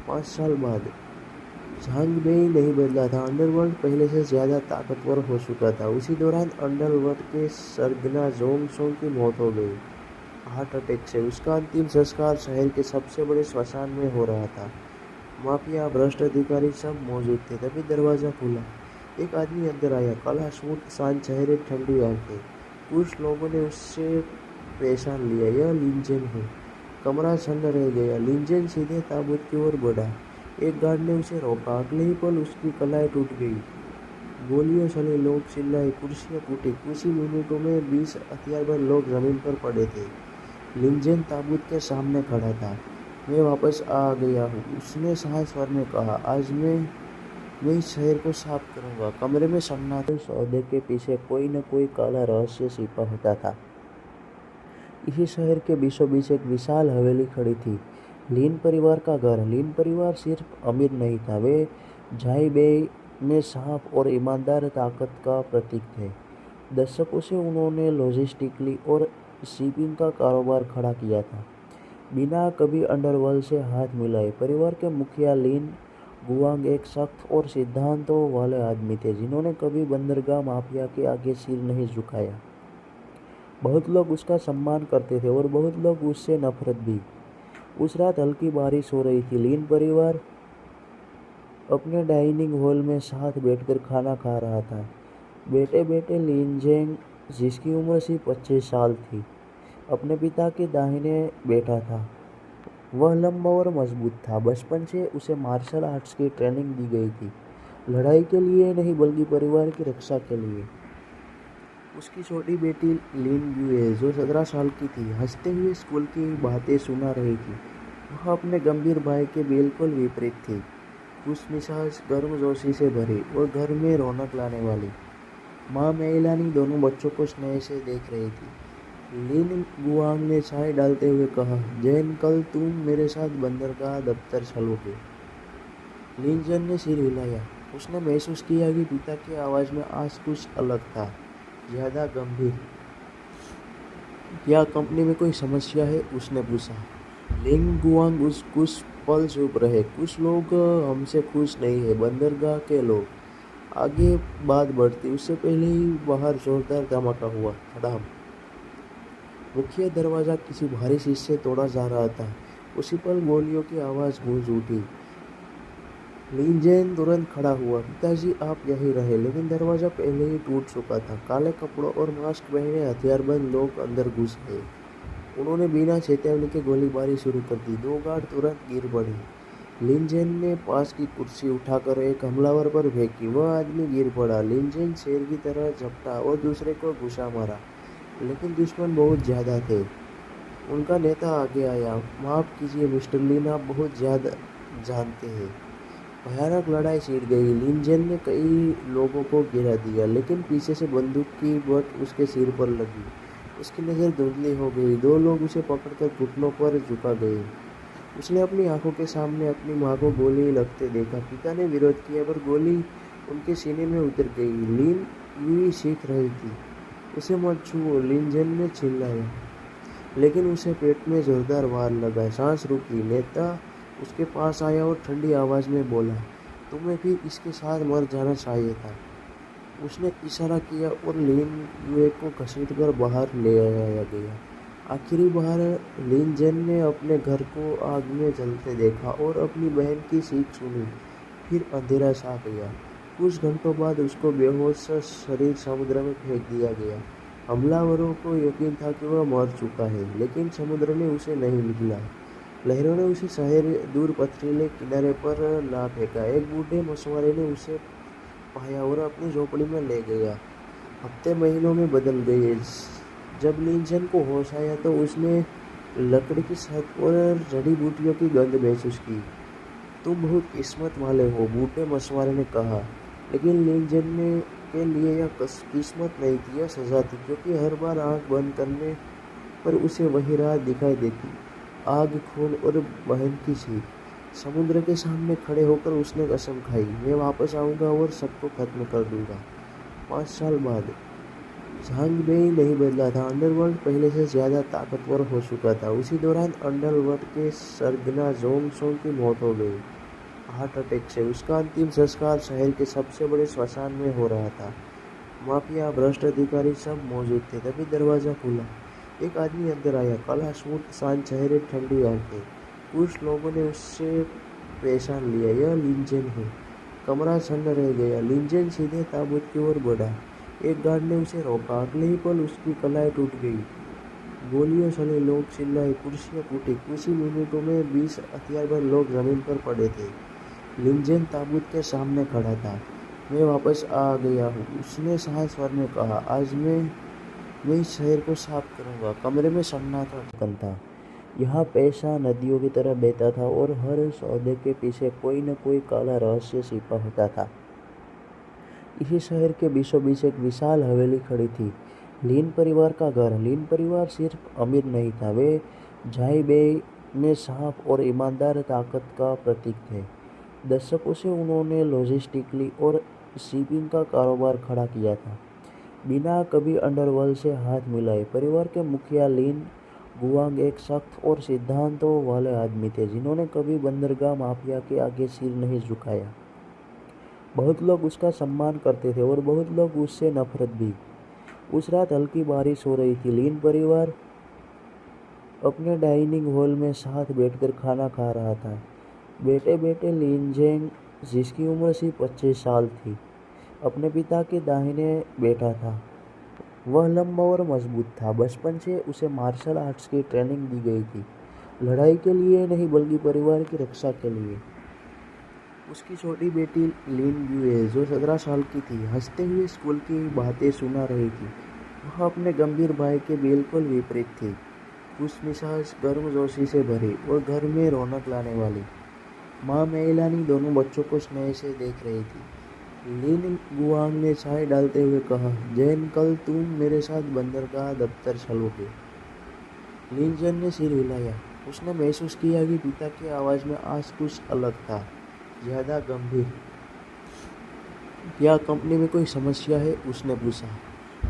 5 साल बाद झांग नहीं बदला था। अंडरवर्ल्ड पहले से ज्यादा ताकतवर हो चुका था। उसी दौरान अंडरवर्ल्ड के सरगना जोंग सोंग की मौत हो गई हार्ट अटैक से। उसका अंतिम संस्कार शहर के सबसे बड़े श्मशान में हो रहा था। माफिया, भ्रष्ट अधिकारी सब मौजूद थे। तभी दरवाजा खुला। एक आदमी अंदर आया। काला सूट, शांत चेहरे, ठंडी आंखें। कुछ लोगों ने उससे पहचान लिया, यह लिन जैन है। कमरा सन्न रह गया। लिन जैन सीधे ताबूत की ओर बढ़ा। एक गार्ड ने उसे रोका। अगले ही पल उसकी कलाई टूट गई। गोलियां चली, लोग चिल्लाए, कुर्सियां टूटी। कुछ ही मिनटों में 20 हथियारबंद लोग जमीन पर पड़े थे। लिन जैन ताबूत के सामने खड़ा था। मैं वापस आ गया हूँ, उसने साफ स्वर में कहा। आज मैं मैं इस शहर को साफ करूंगा। कमरे में सन्नाटे। सौदे के पीछे कोई न कोई काला रहस्य छिपा होता था। इसी शहर के बीचों बीच एक विशाल हवेली खड़ी थी, लीन परिवार का घर। लीन परिवार सिर्फ अमीर नहीं था, वे झाई बेई में साफ और ईमानदार ताकत का प्रतीक थे। दशकों से उन्होंने लॉजिस्टिकली और शिपिंग का कारोबार खड़ा किया था, बिना कभी अंडरवर्ल्ड से हाथ मिलाए। परिवार के मुखिया लिन गुआंग एक सख्त और सिद्धांतों वाले आदमी थे, जिन्होंने कभी बंदरगाह माफिया के आगे सिर नहीं झुकाया। बहुत लोग उसका सम्मान करते थे और बहुत लोग उससे नफरत भी। उस रात हल्की बारिश हो रही थी। लिन परिवार अपने डाइनिंग हॉल में साथ बैठकर खाना खा रहा था। बैठे बैठे लिन जेंग, जिसकी उम्र सिर्फ 25 साल थी, अपने पिता के दाहिने बैठा था। वह लंबा और मजबूत था। बचपन से उसे मार्शल आर्ट्स की ट्रेनिंग दी गई थी, लड़ाई के लिए नहीं बल्कि परिवार की रक्षा के लिए। उसकी छोटी बेटी लिन युए, जो 17 साल की थी, हंसते हुए स्कूल की बातें सुना रही थी। वह अपने गंभीर भाई के बिल्कुल विपरीत थी, खुशमिजाज, गर्मजोशी से भरी और घर में रौनक लाने वाली। माँ मेइलानी दोनों बच्चों को स्नेह से देख रही थी। लिन गुआंग ने चाय डालते हुए कहा, जैन, कल तुम मेरे साथ बंदरगाह दफ्तर चलोगे। लिन जैन ने सिर हिलाया। उसने महसूस किया कि पिता की आवाज़ में आज कुछ अलग था, ज़्यादा गंभीर। क्या कंपनी में कोई समस्या है? उसने पूछा। लिन गुआंग कुछ पल चुप रहे। कुछ लोग हमसे खुश नहीं है, बंदरगाह के लोग। आगे बात बढ़ती उससे पहले ही बाहर जोरदार धमाका हुआ। धड़ाम। मुख्य दरवाजा किसी भारी चीज से तोड़ा जा रहा था। उसी पल गोलियों की आवाज़ गूंज उठी। लिन जैन तुरंत खड़ा हुआ। पिताजी, आप यहीं रहे। लेकिन दरवाजा पहले ही टूट चुका था। काले कपड़ों और मास्क पहने हथियारबंद लोग अंदर घुस गए। उन्होंने बिना चेतावनी के गोलीबारी शुरू कर दी। 2 गार्ड तुरंत गिर पड़े। लिन जैन ने पास की कुर्सी उठाकर एक हमलावर पर फेंकी। वह आदमी गिर पड़ा। लिन जैन शेर की तरह झपटा और दूसरे को घुसा मारा, लेकिन दुश्मन बहुत ज़्यादा थे। उनका नेता आगे आया। माफ़ कीजिए मिस्टर लिन, आप बहुत ज़्यादा जानते हैं। भयानक लड़ाई छिड़ गई। लिन जैन ने कई लोगों को गिरा दिया, लेकिन पीछे से बंदूक की बट उसके सिर पर लगी। उसकी नज़र धुंधली हो गई। 2 लोग उसे पकड़कर घुटनों पर झुका गए। उसने अपनी आंखों के सामने अपनी माँ को गोली लगते देखा। पिता ने विरोध किया, पर गोली उनके सीने में उतर गई। लिन यूं सीख रही थी, उसे मत छुओ, लिन जैन ने चिल्लाया, लेकिन उसे पेट में जोरदार वार लगा। सांस रुकी। नेता उसके पास आया और ठंडी आवाज़ में बोला, तुम्हें भी इसके साथ मर जाना चाहिए था। उसने इशारा किया और लिन युए को घसीटकर बाहर ले आया गया। आखिरी बार लिन जैन ने अपने घर को आग में जलते देखा और अपनी बहन की चीख सुनी। फिर अंधेरा छा गया। कुछ घंटों बाद उसको बेहोश शरीर समुद्र में फेंक दिया गया। हमलावरों को यकीन था कि वह मर चुका है, लेकिन समुद्र ने उसे नहीं निकला। लहरों ने उसे शहर दूर पथरीले किनारे पर ला फेंका। एक बूढ़े मछुआरे ने उसे पाया और अपनी झोपड़ी में ले गया। हफ्ते महीनों में बदल गए। जब लिन जैन को होश आया तो उसने लकड़ी की छत और जड़ी बूटियों की गंध महसूस की। तुम बहुत किस्मत वाले हो, बूढ़े मछुआरे ने कहा। लेकिन लिन जैन ने के लिए यह किस्मत नहीं थी, यह सजा थी, क्योंकि हर बार आंख बंद करने पर उसे वही रात दिखाई देती, आग, खून और बहन की चीख। समुद्र के सामने खड़े होकर उसने कसम खाई, मैं वापस आऊंगा और सबको खत्म कर दूंगा। 5 साल बाद झांग बेई नहीं बदला था। अंडरवर्ल्ड पहले से ज्यादा ताकतवर हो चुका था। उसी दौरान अंडरवर्ल्ड के सरगना जोंग सोंग की मौत हो गई, हार्ट अटैक से। उसका अंतिम संस्कार शहर के सबसे बड़े श्मशान में हो रहा था। माफिया, भ्रष्ट अधिकारी सब मौजूद थे। तभी दरवाजा खुला। एक आदमी अंदर आया, काला सूट, शांत चेहरे, ठंडी आंखें। कुछ लोगों ने उससे पहचान लिया, यह लिन जैन है। कमरा सन्न रह गया। लिन जैन सीधे ताबूत की ओर बढ़ा। एक गार्ड ने उसे रोका। अगले ही पल उसकी कलाई टूट गई। गोलियां चली, लोग चिल्लाए, कुर्सियां टूटी। कुछ ही मिनटों में 20 हथियारबंद लोग जमीन पर पड़े थे। लिन जैन ताबूत के सामने खड़ा था। मैं वापस आ गया हूँ, उसने साफ स्वर में कहा। आज मैं इस शहर को साफ करूंगा। कमरे में सन्नाटा था। यहाँ पैसा नदियों की तरह बहता था और हर सौदे के पीछे कोई न कोई काला रहस्य छिपा होता था। इसी शहर के बीचों बीच एक विशाल हवेली खड़ी थी, लीन परिवार का घर। लीन परिवार सिर्फ अमीर नहीं था, वे झाई बेई में साफ और ईमानदार ताकत का प्रतीक थे। दशकों से उन्होंने लॉजिस्टिकली और शिपिंग का कारोबार खड़ा किया था, बिना कभी अंडरवर्ल्ड से हाथ मिलाए। परिवार के मुखिया लिन गुआंग एक सख्त और सिद्धांतों वाले आदमी थे, जिन्होंने कभी बंदरगाह माफिया के आगे सिर नहीं झुकाया। बहुत लोग उसका सम्मान करते थे और बहुत लोग उससे नफरत भी। उस रात हल्की बारिश हो रही थी। लिन परिवार अपने डाइनिंग हॉल में साथ बैठकर खाना खा रहा था। बैठे बैठे लिन जेंग, जिसकी उम्र सिर्फ 25 साल थी, अपने पिता के दाहिने बैठा था। वह लंबा और मजबूत था। बचपन से उसे मार्शल आर्ट्स की ट्रेनिंग दी गई थी, लड़ाई के लिए नहीं बल्कि परिवार की रक्षा के लिए। उसकी छोटी बेटी लिन युए, जो 17 साल की थी, हंसते हुए स्कूल की बातें सुना रही थी। वह अपने गंभीर भाई के बिल्कुल विपरीत थी, खुशमिजाज, गर्मजोशी से भरी और घर में रौनक लाने वाली। माँ मेलानी दोनों बच्चों को स्नेह से देख रही थी। लिन गुआंग ने चाय डालते हुए कहा, जैन, कल तुम मेरे साथ बंदरगाह दफ्तर चलोगे। लिन जैन ने सिर हिलाया। उसने महसूस किया कि पिता की आवाज़ में आज कुछ अलग था, ज़्यादा गंभीर। क्या कंपनी में कोई समस्या है? उसने पूछा।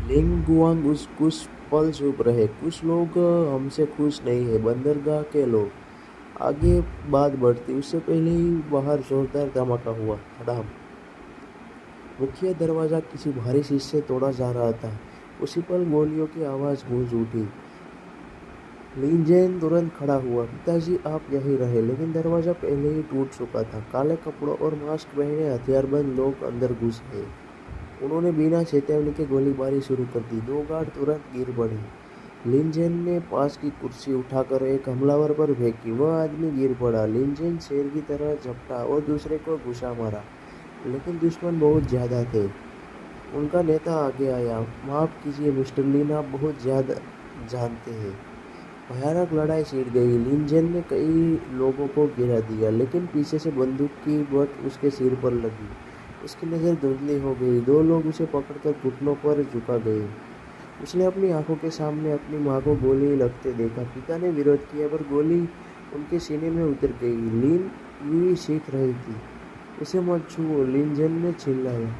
लिन गुआंग कुछ पल चुप रहे। कुछ लोग हमसे खुश नहीं है, बंदरगाह के लोग। आगे बात बढ़ती उससे पहले ही बाहर जोरदार धमाका हुआ। धड़ाम। मुख्य दरवाजा किसी भारी चीज से तोड़ा जा रहा था। उसी पल गोलियों की आवाज गूंज उठी। लिन जैन तुरंत खड़ा हुआ। पिताजी, आप यहीं रहे। लेकिन दरवाजा पहले ही टूट चुका था। काले कपड़ों और मास्क पहने हथियारबंद लोग अंदर घुस गए। उन्होंने बिना चेतावनी के गोलीबारी शुरू कर दी। 2 गार्ड तुरंत गिर पड़े। लिन जैन ने पास की कुर्सी उठाकर एक हमलावर पर फेंकी। वह आदमी गिर पड़ा। लिन जैन शेर की तरह झपटा और दूसरे को घुसा मारा, लेकिन दुश्मन बहुत ज्यादा थे। उनका नेता आगे आया। माफ कीजिए मिस्टर लिन, आप बहुत ज्यादा जानते हैं। भयानक लड़ाई छिड़ गई। लिन जैन ने कई लोगों को गिरा दिया, लेकिन पीछे से बंदूक की बट उसके सिर पर लगी। उसकी नज़र धुंधली हो गई। 2 लोग उसे पकड़कर घुटनों पर झुका गए। उसने अपनी आंखों के सामने अपनी माँ को गोली लगते देखा। पिता ने विरोध किया, पर गोली उनके सीने में उतर गई। लिन यूं सीख रही थी, उसे मत छुओ, लिन जैन ने चिल्लाया,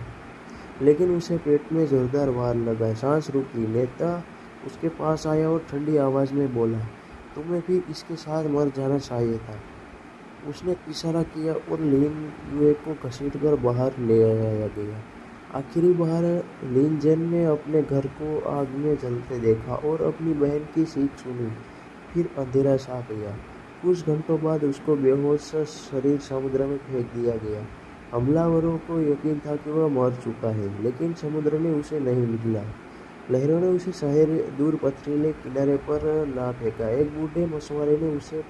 लेकिन उसे पेट में जोरदार वार लगा। सांस रुकी। नेता उसके पास आया और ठंडी आवाज में बोला, तुम्हें भी इसके साथ मर जाना चाहिए था। उसने इशारा किया और लिन युए को घसीटकर बाहर ले आया गया। आखिरी बार लिन जैन ने अपने घर को आग में जलते देखा और अपनी बहन की चीख सुनी। फिर अंधेरा छा गया। कुछ घंटों बाद उसको बेहोश शरीर समुद्र में फेंक दिया गया। हमलावरों को यकीन था कि वह मर चुका है, लेकिन समुद्र ने उसे नहीं निगला। लहरों ने उसे शहर दूर पथरीले किनारे पर ला फेंका। एक बूढ़े मछुआरे ने उसे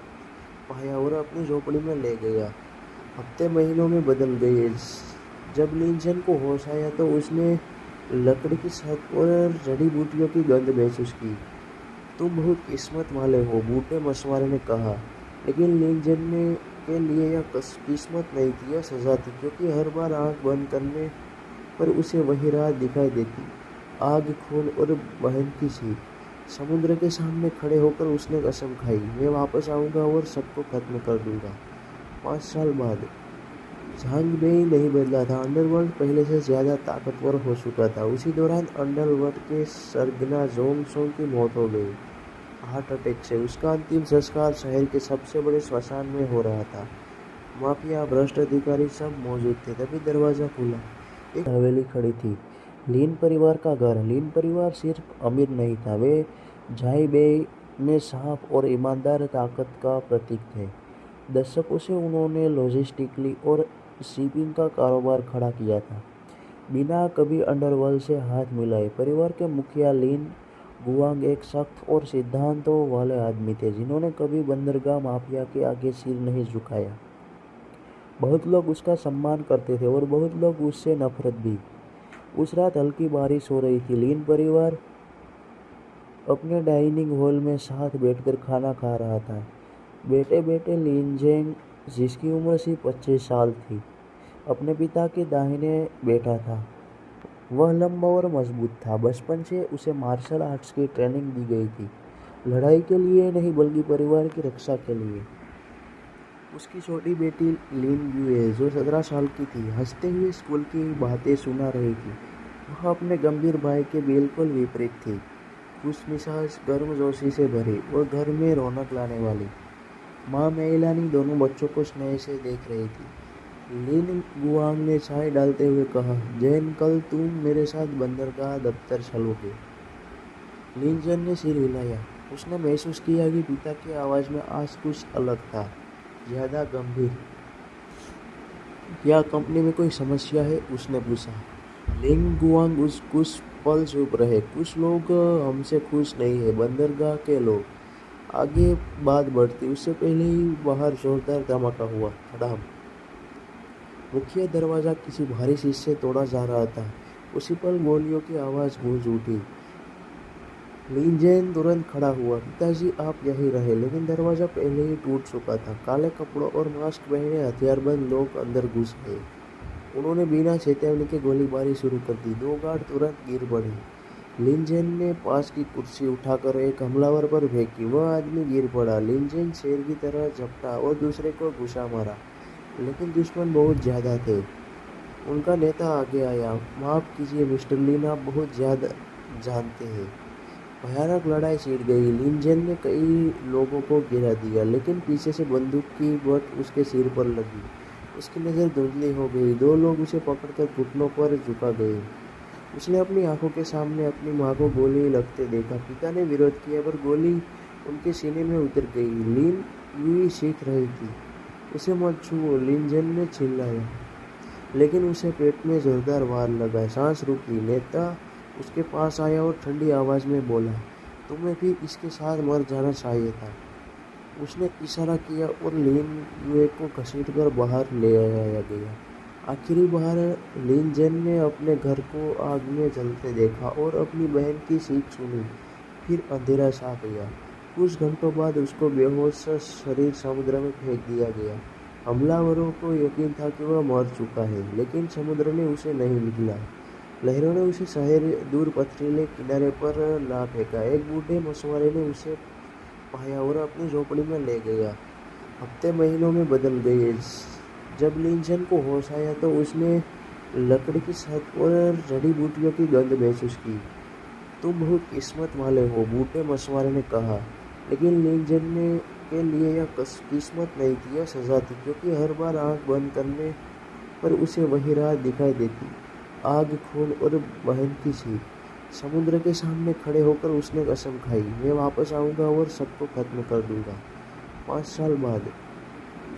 पाया और अपनी झोपड़ी में ले गया। हफ्ते महीनों में बदल गए। जब लिन जैन को होश आया तो उसने लकड़ी की छत और जड़ी बूटियों की गंध महसूस की। तुम बहुत किस्मत वाले हो, बूढ़े मछुआरे ने कहा। लेकिन लिन जैन ने के लिए यह किस्मत नहीं थी, यह सजा थी, क्योंकि हर बार आंख बंद करने पर उसे वही रात दिखाई देती, आग, खून और बहन की चीख। समुद्र के सामने खड़े होकर उसने कसम खाई, मैं वापस आऊंगा और सबको खत्म कर दूंगा। 5 साल बाद झांग बेई नहीं बदला था। अंडरवर्ल्ड पहले से ज्यादा ताकतवर हो चुका था। उसी दौरान अंडरवर्ल्ड के सरगना जोंग सोंग की मौत हो गई, हार्ट अटैक से। उसका अंतिम संस्कार शहर के सबसे बड़े श्मशान में हो रहा था। माफिया, भ्रष्ट अधिकारी सब मौजूद थे। तभी दरवाजा खुला। एक हवेली खड़ी थी, लिन परिवार का घर। लिन परिवार सिर्फ अमीर नहीं था, वे झाई बेई में साफ और ईमानदार ताकत का प्रतीक थे। दशकों से उन्होंने लॉजिस्टिकली और शिपिंग का कारोबार खड़ा किया था, बिना कभी अंडरवर्ल्ड से हाथ मिलाए। परिवार के मुखिया लिन गुआंग एक सख्त और सिद्धांतों वाले आदमी थे, जिन्होंने कभी बंदरगाह माफिया के आगे सिर नहीं झुकाया। बहुत लोग उसका सम्मान करते थे और बहुत लोग उससे नफरत भी। उस रात हल्की बारिश हो रही थी। लिन परिवार अपने डाइनिंग हॉल में साथ बैठकर खाना खा रहा था। बैठे बैठे लिन जेंग, जिसकी उम्र सिर्फ 25 साल थी, अपने पिता के दाहिने बैठा था। वह लंबा और मजबूत था। बचपन से उसे मार्शल आर्ट्स की ट्रेनिंग दी गई थी, लड़ाई के लिए नहीं बल्कि परिवार की रक्षा के लिए। उसकी छोटी बेटी लिन युए, जो 17 साल की थी, हंसते हुए स्कूल की बातें सुना रही थी। वह अपने गंभीर भाई के बिल्कुल विपरीत थी, खुशमिजाज, गर्मजोशी से भरी और घर में रौनक लाने वाली। माँ मेइलानी दोनों बच्चों को स्नेह से देख रही थी। लिन गुआंग ने चाय डालते हुए कहा, जैन, कल तुम मेरे साथ बंदरगाह दफ्तर चलोगे। लिन जैन ने सिर हिलाया। उसने महसूस किया कि पिता की आवाज़ में आज कुछ अलग था, ज़्यादा गंभीर। क्या कंपनी में कोई समस्या है? उसने पूछा। लिंग गुआंग कुछ पल चुप रहे। कुछ लोग हमसे खुश नहीं है, बंदरगाह के लोग। आगे बात बढ़ती उससे पहले ही बाहर जोरदार धमाका हुआ। धड़ाम। मुख्य दरवाजा किसी भारी चीज से तोड़ा जा रहा था। उसी पल गोलियों की आवाज़ गूंज उठी। लिन जैन तुरंत खड़ा हुआ। पिताजी, आप यहीं रहे। लेकिन दरवाजा पहले ही टूट चुका था। काले कपड़ों और मास्क पहने हथियारबंद लोग अंदर घुस गए। उन्होंने बिना चेतावनी के गोलीबारी शुरू कर दी। 2 गार्ड तुरंत गिर पड़े। लिन जैन ने पास की कुर्सी उठाकर एक हमलावर पर फेंकी। वह आदमी गिर पड़ा। लिन जैन शेर की तरह झपटा और दूसरे को घुसा मारा, लेकिन दुश्मन बहुत ज्यादा थे। उनका नेता आगे आया। माफ कीजिए मिस्टर लिन, आप बहुत ज्यादा जानते हैं। भयानक लड़ाई छिड़ गई। लिन जैन ने कई लोगों को गिरा दिया, लेकिन पीछे से बंदूक की बट उसके सिर पर लगी। उसकी नज़र धुंधली हो गई। 2 लोग उसे पकड़कर घुटनों पर झुका गए। उसने अपनी आंखों के सामने अपनी माँ को गोली लगते देखा। पिता ने विरोध किया, पर गोली उनके सीने में उतर गई। लिन यूं ही सीख रही थी। उसे मत छुओ, लिन जैन ने चिल्लाया, लेकिन उसे पेट में जोरदार वार लगा। सांस रुकी। नेता उसके पास आया और ठंडी आवाज में बोला, तुम्हें भी इसके साथ मर जाना चाहिए था। उसने इशारा किया और लिन युए को घसीटकर बाहर ले आया गया। आखिरी बार लिन जैन ने अपने घर को आग में जलते देखा और अपनी बहन की चीख सुनी। फिर अंधेरा छा गया। कुछ घंटों बाद उसको बेहोश शरीर समुद्र में फेंक दिया गया। हमलावरों को यकीन था कि वह मर चुका है, लेकिन समुद्र ने उसे नहीं निकला। लहरों ने उसे शहर दूर पथरीले किनारे पर ला फेंका। एक बूढ़े मछुआरे ने उसे पाया और अपनी झोपड़ी में ले गया। हफ्ते महीनों में बदल गए। जब लिन जैन को होश आया तो उसने लकड़ी की छत और जड़ी बूटियों की गंध महसूस की। तुम बहुत किस्मत वाले हो, बूढ़े मछुआरे ने कहा। लेकिन लिन जैन ने के लिए यह किस्मत नहीं थी, यह सजा थी, क्योंकि हर बार आंख बंद करने पर उसे वही राह दिखाई देती, आग, खून और बहन की चीख। समुद्र के सामने खड़े होकर उसने कसम खाई, मैं वापस आऊंगा और सबको खत्म कर दूंगा। 5 साल बाद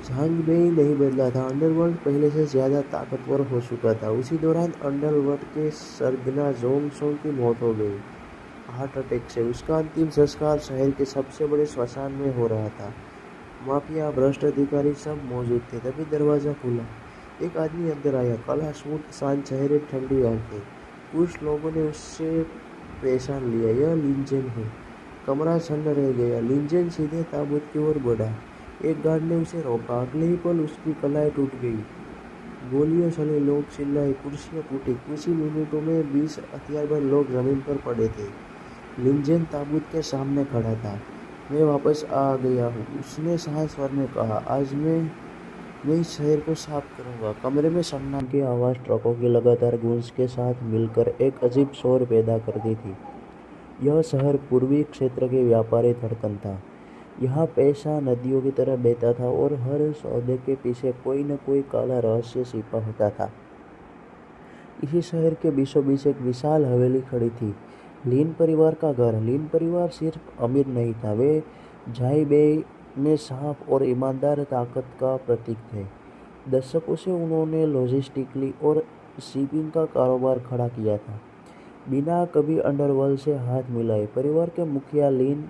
झांग बेई नहीं बदला था। अंडरवर्ल्ड पहले से ज्यादा ताकतवर हो चुका था। उसी दौरान अंडरवर्ल्ड के सरगना जोंग सोंग की मौत हो गई, हार्ट अटैक से। उसका अंतिम संस्कार शहर के सबसे बड़े श्मशान में हो रहा था। माफिया, भ्रष्ट अधिकारी सब मौजूद थे। तभी दरवाजा खुला। एक आदमी अंदर आया, काला सूट, शांत चेहरे, ठंडी आंखें। कुछ लोगों ने उससे पहचान लिया, यह लिन जैन है। कमरा सन्न रह गया। लिन जैन सीधे ताबूत की ओर बढ़ा। एक गार्ड ने उसे रोका। अगले ही पल उसकी कलाई टूट गई। गोलियां चली, लोग चिल्लाए, कुर्सियां टूटी। कुछ ही मिनटों में 20 हथियारबंद लोग जमीन पर पड़े थे। लिन जैन ताबूत के सामने खड़ा था। मैं वापस आ गया हूँ, उसने शांत स्वर में कहा। आज मैं इस शहर को साफ करूंगा। कमरे में सन्नाटे की आवाज़ ट्रकों की लगातार गूंज के साथ मिलकर एक अजीब शोर पैदा करती थी। यह शहर पूर्वी क्षेत्र के व्यापारी धड़कन था। यहाँ पैसा नदियों की तरह बहता था और हर सौदे के पीछे कोई न कोई काला रहस्य छिपा होता था। इसी शहर के बीचों बीच एक विशाल हवेली खड़ी थी, लिन परिवार का घर। लिन परिवार सिर्फ अमीर नहीं था, वे झाई बेई में साफ और ईमानदार ताकत का प्रतीक थे। दशकों से उन्होंने लॉजिस्टिकली और शिपिंग का कारोबार खड़ा किया था, बिना कभी अंडरवर्ल्ड से हाथ मिलाए। परिवार के मुखिया लिन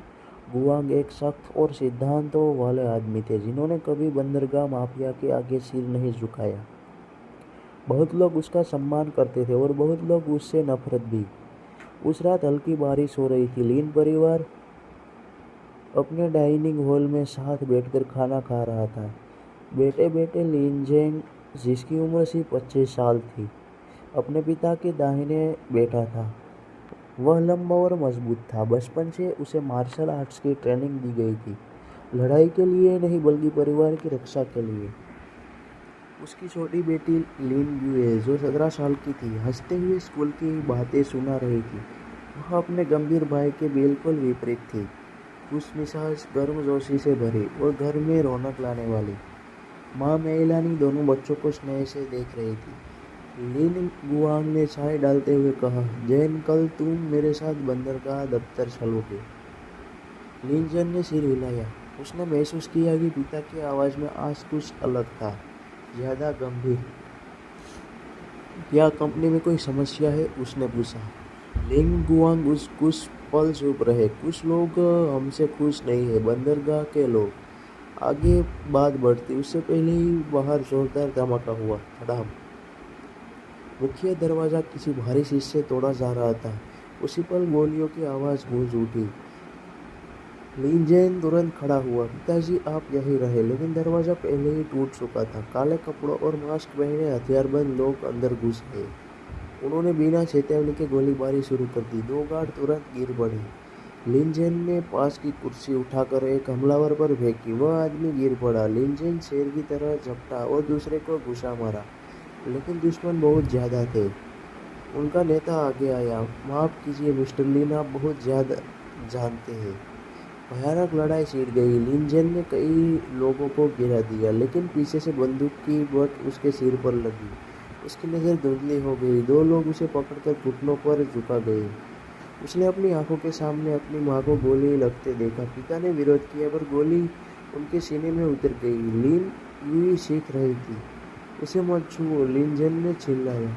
गुआंग एक सख्त और सिद्धांतों वाले आदमी थे, जिन्होंने कभी बंदरगाह माफिया के आगे सिर नहीं झुकाया। बहुत लोग उसका सम्मान करते थे और बहुत लोग उससे नफरत भी। उस रात हल्की बारिश हो रही थी। लिन परिवार अपने डाइनिंग हॉल में साथ बैठकर खाना खा रहा था। बैठे बैठे लिन जेंग, जिसकी उम्र सिर्फ 25 साल थी, अपने पिता के दाहिने बैठा था। वह लंबा और मजबूत था। बचपन से उसे मार्शल आर्ट्स की ट्रेनिंग दी गई थी, लड़ाई के लिए नहीं बल्कि परिवार की रक्षा के लिए। उसकी छोटी बेटी लिन युए, जो 17 साल की थी, हंसते हुए स्कूल की बातें सुना रही थी। वह अपने गंभीर भाई के बिल्कुल विपरीत थी, खुशमिजाज, गर्मजोशी से भरी और घर में रौनक लाने वाली। माँ मेइलानी दोनों बच्चों को स्नेह से देख रही थी। लिन गुआंग ने चाय डालते हुए कहा, जैन, कल तुम मेरे साथ बंदरगाह दफ्तर चलोगे। लिन जैन ने सिर हिलाया। उसने महसूस किया कि पिता की आवाज़ में आज कुछ अलग था, ज़्यादा गंभीर। क्या कंपनी में कोई समस्या है? उसने पूछा। लिन गुआंग कुछ पल चुप रहे। कुछ लोग हमसे खुश नहीं है, बंदरगाह के लोग। आगे बात बढ़ती उससे पहले ही बाहर जोरदार धमाका हुआ। धड़ाम। मुख्य दरवाजा किसी भारी चीज से तोड़ा जा रहा था। उसी पल गोलियों की आवाज गूंज उठी। लिन जैन तुरंत खड़ा हुआ। पिताजी, आप यहीं रहे। लेकिन दरवाजा पहले ही टूट चुका था। काले कपड़ों और मास्क पहने हथियारबंद लोग अंदर घुस गए। उन्होंने बिना चेतावनी के गोलीबारी शुरू कर दी। 2 गार्ड तुरंत गिर पड़े। लिन जैन ने पास की कुर्सी उठाकर एक हमलावर पर फेंकी। वह आदमी गिर पड़ा। लिन जैन शेर की तरह झपटा और दूसरे को घुसा मारा, लेकिन दुश्मन बहुत ज्यादा थे। उनका नेता आगे आया। माफ कीजिए मिस्टर लिन, आप बहुत ज्यादा जानते हैं। भयानक लड़ाई छिड़ गई। लिन जैन ने कई लोगों को गिरा दिया, लेकिन पीछे से बंदूक की बट उसके सिर पर लगी। उसकी नज़र धुंधली हो गई। 2 लोग उसे पकड़कर घुटनों पर झुका गए। उसने अपनी आंखों के सामने अपनी माँ को गोली लगते देखा। पिता ने विरोध किया, पर गोली उनके सीने में उतर गई। लिन यूं सीख रही थी। उसे मत छुओ, लिन जैन ने चिल्लाया,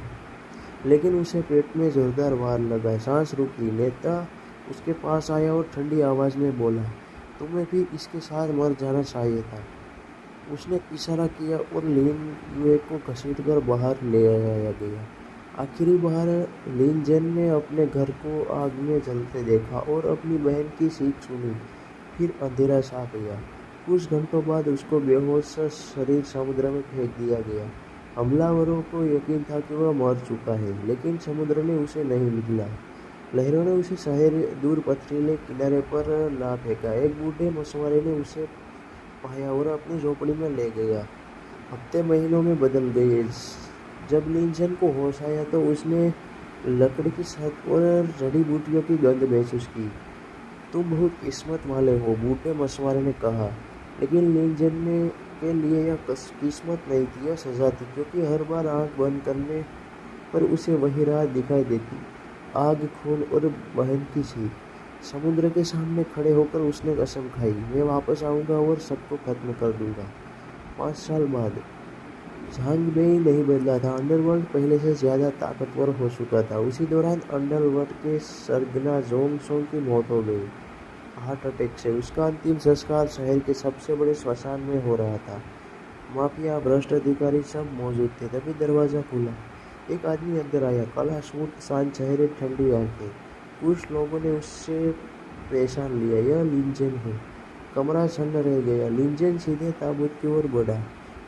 लेकिन उसे पेट में जोरदार वार लगा। सांस रुकी। नेता उसके पास आया और ठंडी आवाज में बोला, तुम्हें भी इसके साथ मर जाना चाहिए था। उसने इशारा किया और लिन युए को घसीटकर बाहर ले आया गया। आखिरी बार लिन जैन ने अपने घर को आग में जलते देखा और अपनी बहन की चीख सुनी। फिर अंधेरा छा गया। कुछ घंटों बाद उसको बेहोश शरीर समुद्र में फेंक दिया गया। हमलावरों को यकीन था कि वह मर चुका है, लेकिन समुद्र ने उसे नहीं निगला। लहरों ने उसे शहर दूर पथरीले किनारे पर ला फेंका। एक बूढ़े मछुआरे ने उसे पाया और अपनी झोपड़ी में ले गया। हफ्ते महीनों में बदल गए। जब लिन जैन को होश आया तो उसने लकड़ी की छत और जड़ी बूटियों की गंध महसूस की। तुम बहुत किस्मत वाले हो, बूढ़े मछुआरे ने कहा। लेकिन लिन जैन के लिए यह किस्मत नहीं थी, यह सजा थी, क्योंकि हर बार आंख बंद करने पर उसे वही रात दिखाई देती, आग, खून और बहन की चीख। समुद्र के सामने खड़े होकर उसने कसम खाई, मैं वापस आऊंगा और सबको खत्म कर दूंगा। 5 साल बाद झांग-बेई नहीं बदला था। अंडरवर्ल्ड पहले से ज्यादा ताकतवर हो चुका था। उसी दौरान अंडरवर्ल्ड के सरगना जोंग सोंग की मौत हो गई, हार्ट अटैक से। उसका अंतिम संस्कार शहर के सबसे बड़े श्मशान में हो रहा था। माफिया, भ्रष्ट अधिकारी सब मौजूद थे। तभी दरवाजा खुला। एक आदमी अंदर आया, काला सूट, शांत चेहरे, ठंडी आंखें। कुछ लोगों ने उससे पहचान लिया, यह लिन जैन है। कमरा सन्न रह गया। लिन जैन सीधे ताबूत की ओर बढ़ा।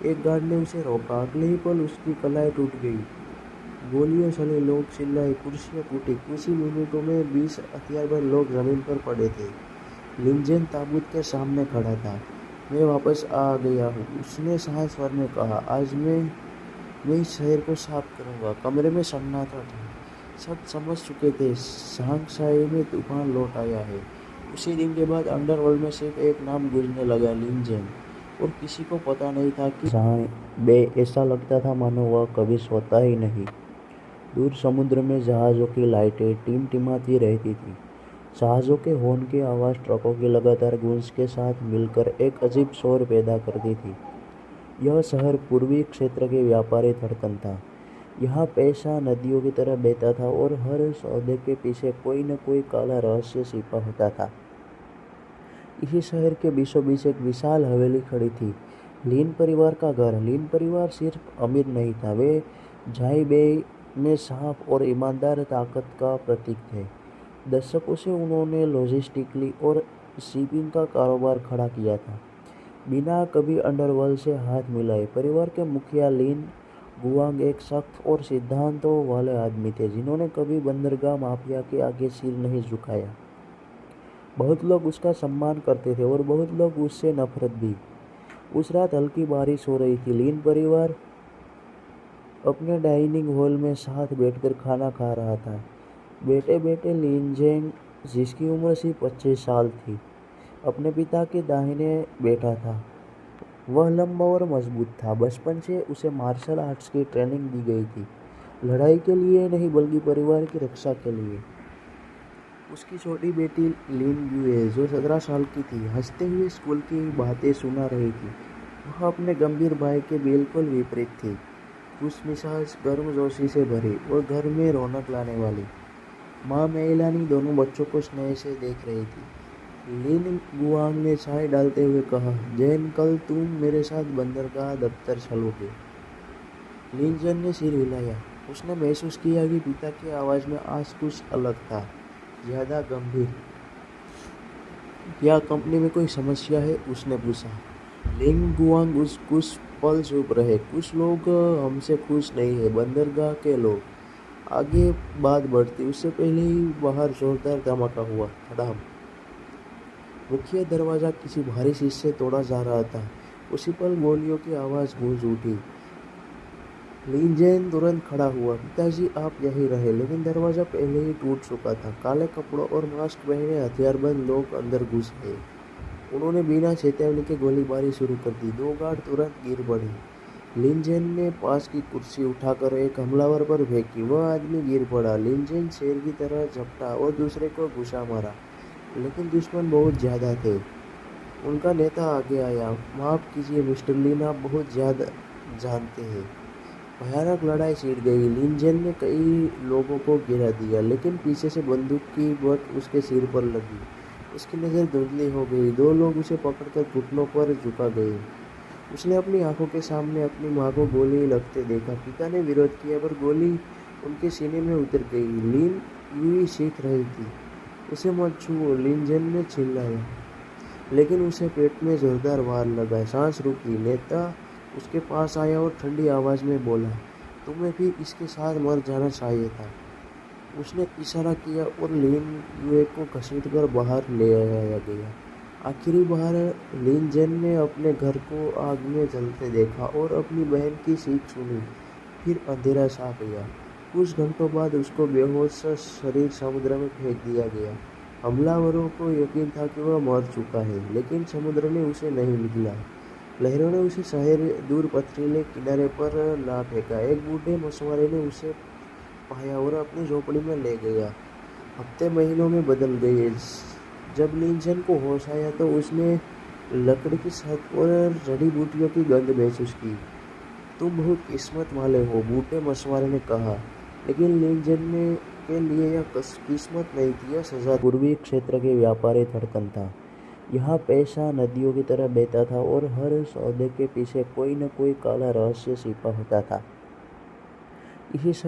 एक गार्ड ने उसे रोका। अगले ही पल उसकी कलाई टूट गई। गोलियां चली, लोग चिल्लाए, कुर्सियां टूटी। कुछ ही मिनटों में 20 हथियारबंद लोग जमीन पर पड़े थे। लिन जैन ताबूत के सामने खड़ा था। मैं वापस आ गया हूँ, उसने साहस स्वर में कहा। आज मैं इस शहर को साफ करूंगा। कमरे में सन्नाटा था। सब समझ चुके थे, शांगसाई में तूफान लौट आया है। उसी दिन के बाद अंडरवर्ल्ड में सिर्फ एक नाम गूंजने लगा, लिन जैन। और किसी को पता नहीं था कि बे ऐसा लगता था मानो वह कभी सोता ही नहीं। दूर समुद्र में जहाज़ों की लाइटें टिमटिमाती रहती थी। जहाज़ों के हॉर्न की आवाज़ ट्रकों की लगातार गूंज के साथ मिलकर एक अजीब शोर पैदा करती थी। यह शहर पूर्वी क्षेत्र के व्यापारी धड़कन था। यहाँ पैसा नदियों की तरह बहता था और हर सौदे के पीछे कोई न कोई काला रहस्य छिपा होता था। इसी शहर के बीचों बीच एक विशाल हवेली खड़ी थी, लिन परिवार का घर। लिन परिवार सिर्फ अमीर नहीं था, वे झाई बेई में साफ और ईमानदार ताकत का प्रतीक थे। दशकों से उन्होंने लॉजिस्टिकली और शिपिंग का कारोबार खड़ा किया था, बिना कभी अंडरवर्ल्ड से हाथ मिलाए। परिवार के मुखिया लिन गुआंग एक सख्त और सिद्धांतों वाले आदमी थे, जिन्होंने कभी बंदरगाह माफिया के आगे सिर नहीं झुकाया। बहुत लोग उसका सम्मान करते थे और बहुत लोग उससे नफरत भी। उस रात हल्की बारिश हो रही थी। लिन परिवार अपने डाइनिंग हॉल में साथ बैठकर खाना खा रहा था। बैठे बैठे लिन जेंग, जिसकी उम्र सिर्फ 25 साल थी, अपने पिता के दाहिने बैठा था। वह लंबा और मजबूत था। बचपन से उसे मार्शल आर्ट्स की ट्रेनिंग दी गई थी, लड़ाई के लिए नहीं बल्कि परिवार की रक्षा के लिए। उसकी छोटी बेटी लिन युए, जो 17 साल की थी, हंसते हुए स्कूल की बातें सुना रही थी। वह अपने गंभीर भाई के बिल्कुल विपरीत थी, खुशमिजाज, गर्मजोशी से भरी और घर में रौनक लाने वाली। माँ मेलानी दोनों बच्चों को स्नेह से देख रही थी। लिन गुआंग ने चाय डालते हुए कहा, जैन, कल तुम मेरे साथ बंदरगाह दफ्तर चलोगे? लिन जैन ने सिर हिलाया। उसने महसूस किया कि पिता की आवाज़ में आज कुछ अलग था, ज़्यादा गंभीर। क्या कंपनी में कोई समस्या है? उसने पूछा। लिन गुआंग कुछ पल चुप रहे। कुछ लोग हमसे खुश नहीं है, बंदरगाह के लोग। आगे बात बढ़ती उससे पहले ही बाहर जोरदार धमाका हुआ। धड़ाम। मुख्य दरवाजा किसी भारी चीज से तोड़ा जा रहा था। उसी पल गोलियों की आवाज़ गूंज उठी। लिन जैन तुरंत खड़ा हुआ। पिताजी, आप यहीं रहे। लेकिन दरवाजा पहले ही टूट चुका था। काले कपड़ों और मास्क पहने हथियारबंद लोग अंदर घुस गए। उन्होंने बिना चेतावनी के गोलीबारी शुरू कर दी। 2 गार्ड तुरंत गिर पड़े। लिन जैन ने पास की कुर्सी उठाकर एक हमलावर पर फेंकी। वह आदमी गिर पड़ा। लिन जैन शेर की तरह झपटा और दूसरे को घुसा मारा, लेकिन दुश्मन बहुत ज्यादा थे। उनका नेता आगे आया। माफ कीजिए मिस्टर लिन, आप बहुत ज्यादा जानते हैं। भयानक लड़ाई छिड़ गई। लिन जैन ने कई लोगों को गिरा दिया, लेकिन पीछे से बंदूक की बट उसके सिर पर लगी। उसकी नज़र धुंधली हो गई। 2 लोग उसे पकड़कर घुटनों पर झुका गए। उसने अपनी आंखों के सामने अपनी माँ को गोली लगते देखा। पिता ने विरोध किया, पर गोली उनके सीने में उतर गई। लिन यूं ही चीख रही थी, उसे मत छुओ, लिन जैन ने चिल्लाया। लेकिन उसे पेट में जोरदार वार लगा। सांस रुकी। नेता उसके पास आया और ठंडी आवाज में बोला, तुम्हें भी इसके साथ मर जाना चाहिए था। उसने इशारा किया और लिन युए को घसीटकर बाहर ले आया गया। आखिरी बार लिन जैन ने अपने घर को आग में जलते देखा और अपनी बहन की चीख सुनी। फिर अंधेरा छा गया। कुछ घंटों बाद उसको बेहोश शरीर समुद्र में फेंक दिया गया। हमलावरों को यकीन था कि वह मर चुका है, लेकिन समुद्र ने उसे नहीं निकला। लहरों ने उसे शहर दूर पथरीले किनारे पर ला फेंका। एक बूढ़े मछुआरे ने उसे पाया और अपनी झोपड़ी में ले गया। हफ्ते महीनों में बदल गए। जब लिन जैन को होश आया तो उसने लकड़ी की छत और जड़ी बूटियों की गंध महसूस की। तुम बहुत किस्मत वाले हो, बूढ़े मछुआरे ने कहा। लेकिन लिन जैन ने के लिए यह किस्मत नहीं थी, यह सजा। पूर्वी क्षेत्र के व्यापारी धड़कन था। यहाँ पैसा नदियों की तरह बहता था और हर सौदे के पीछे कोई न कोई काला रहस्य छिपा होता था। इसी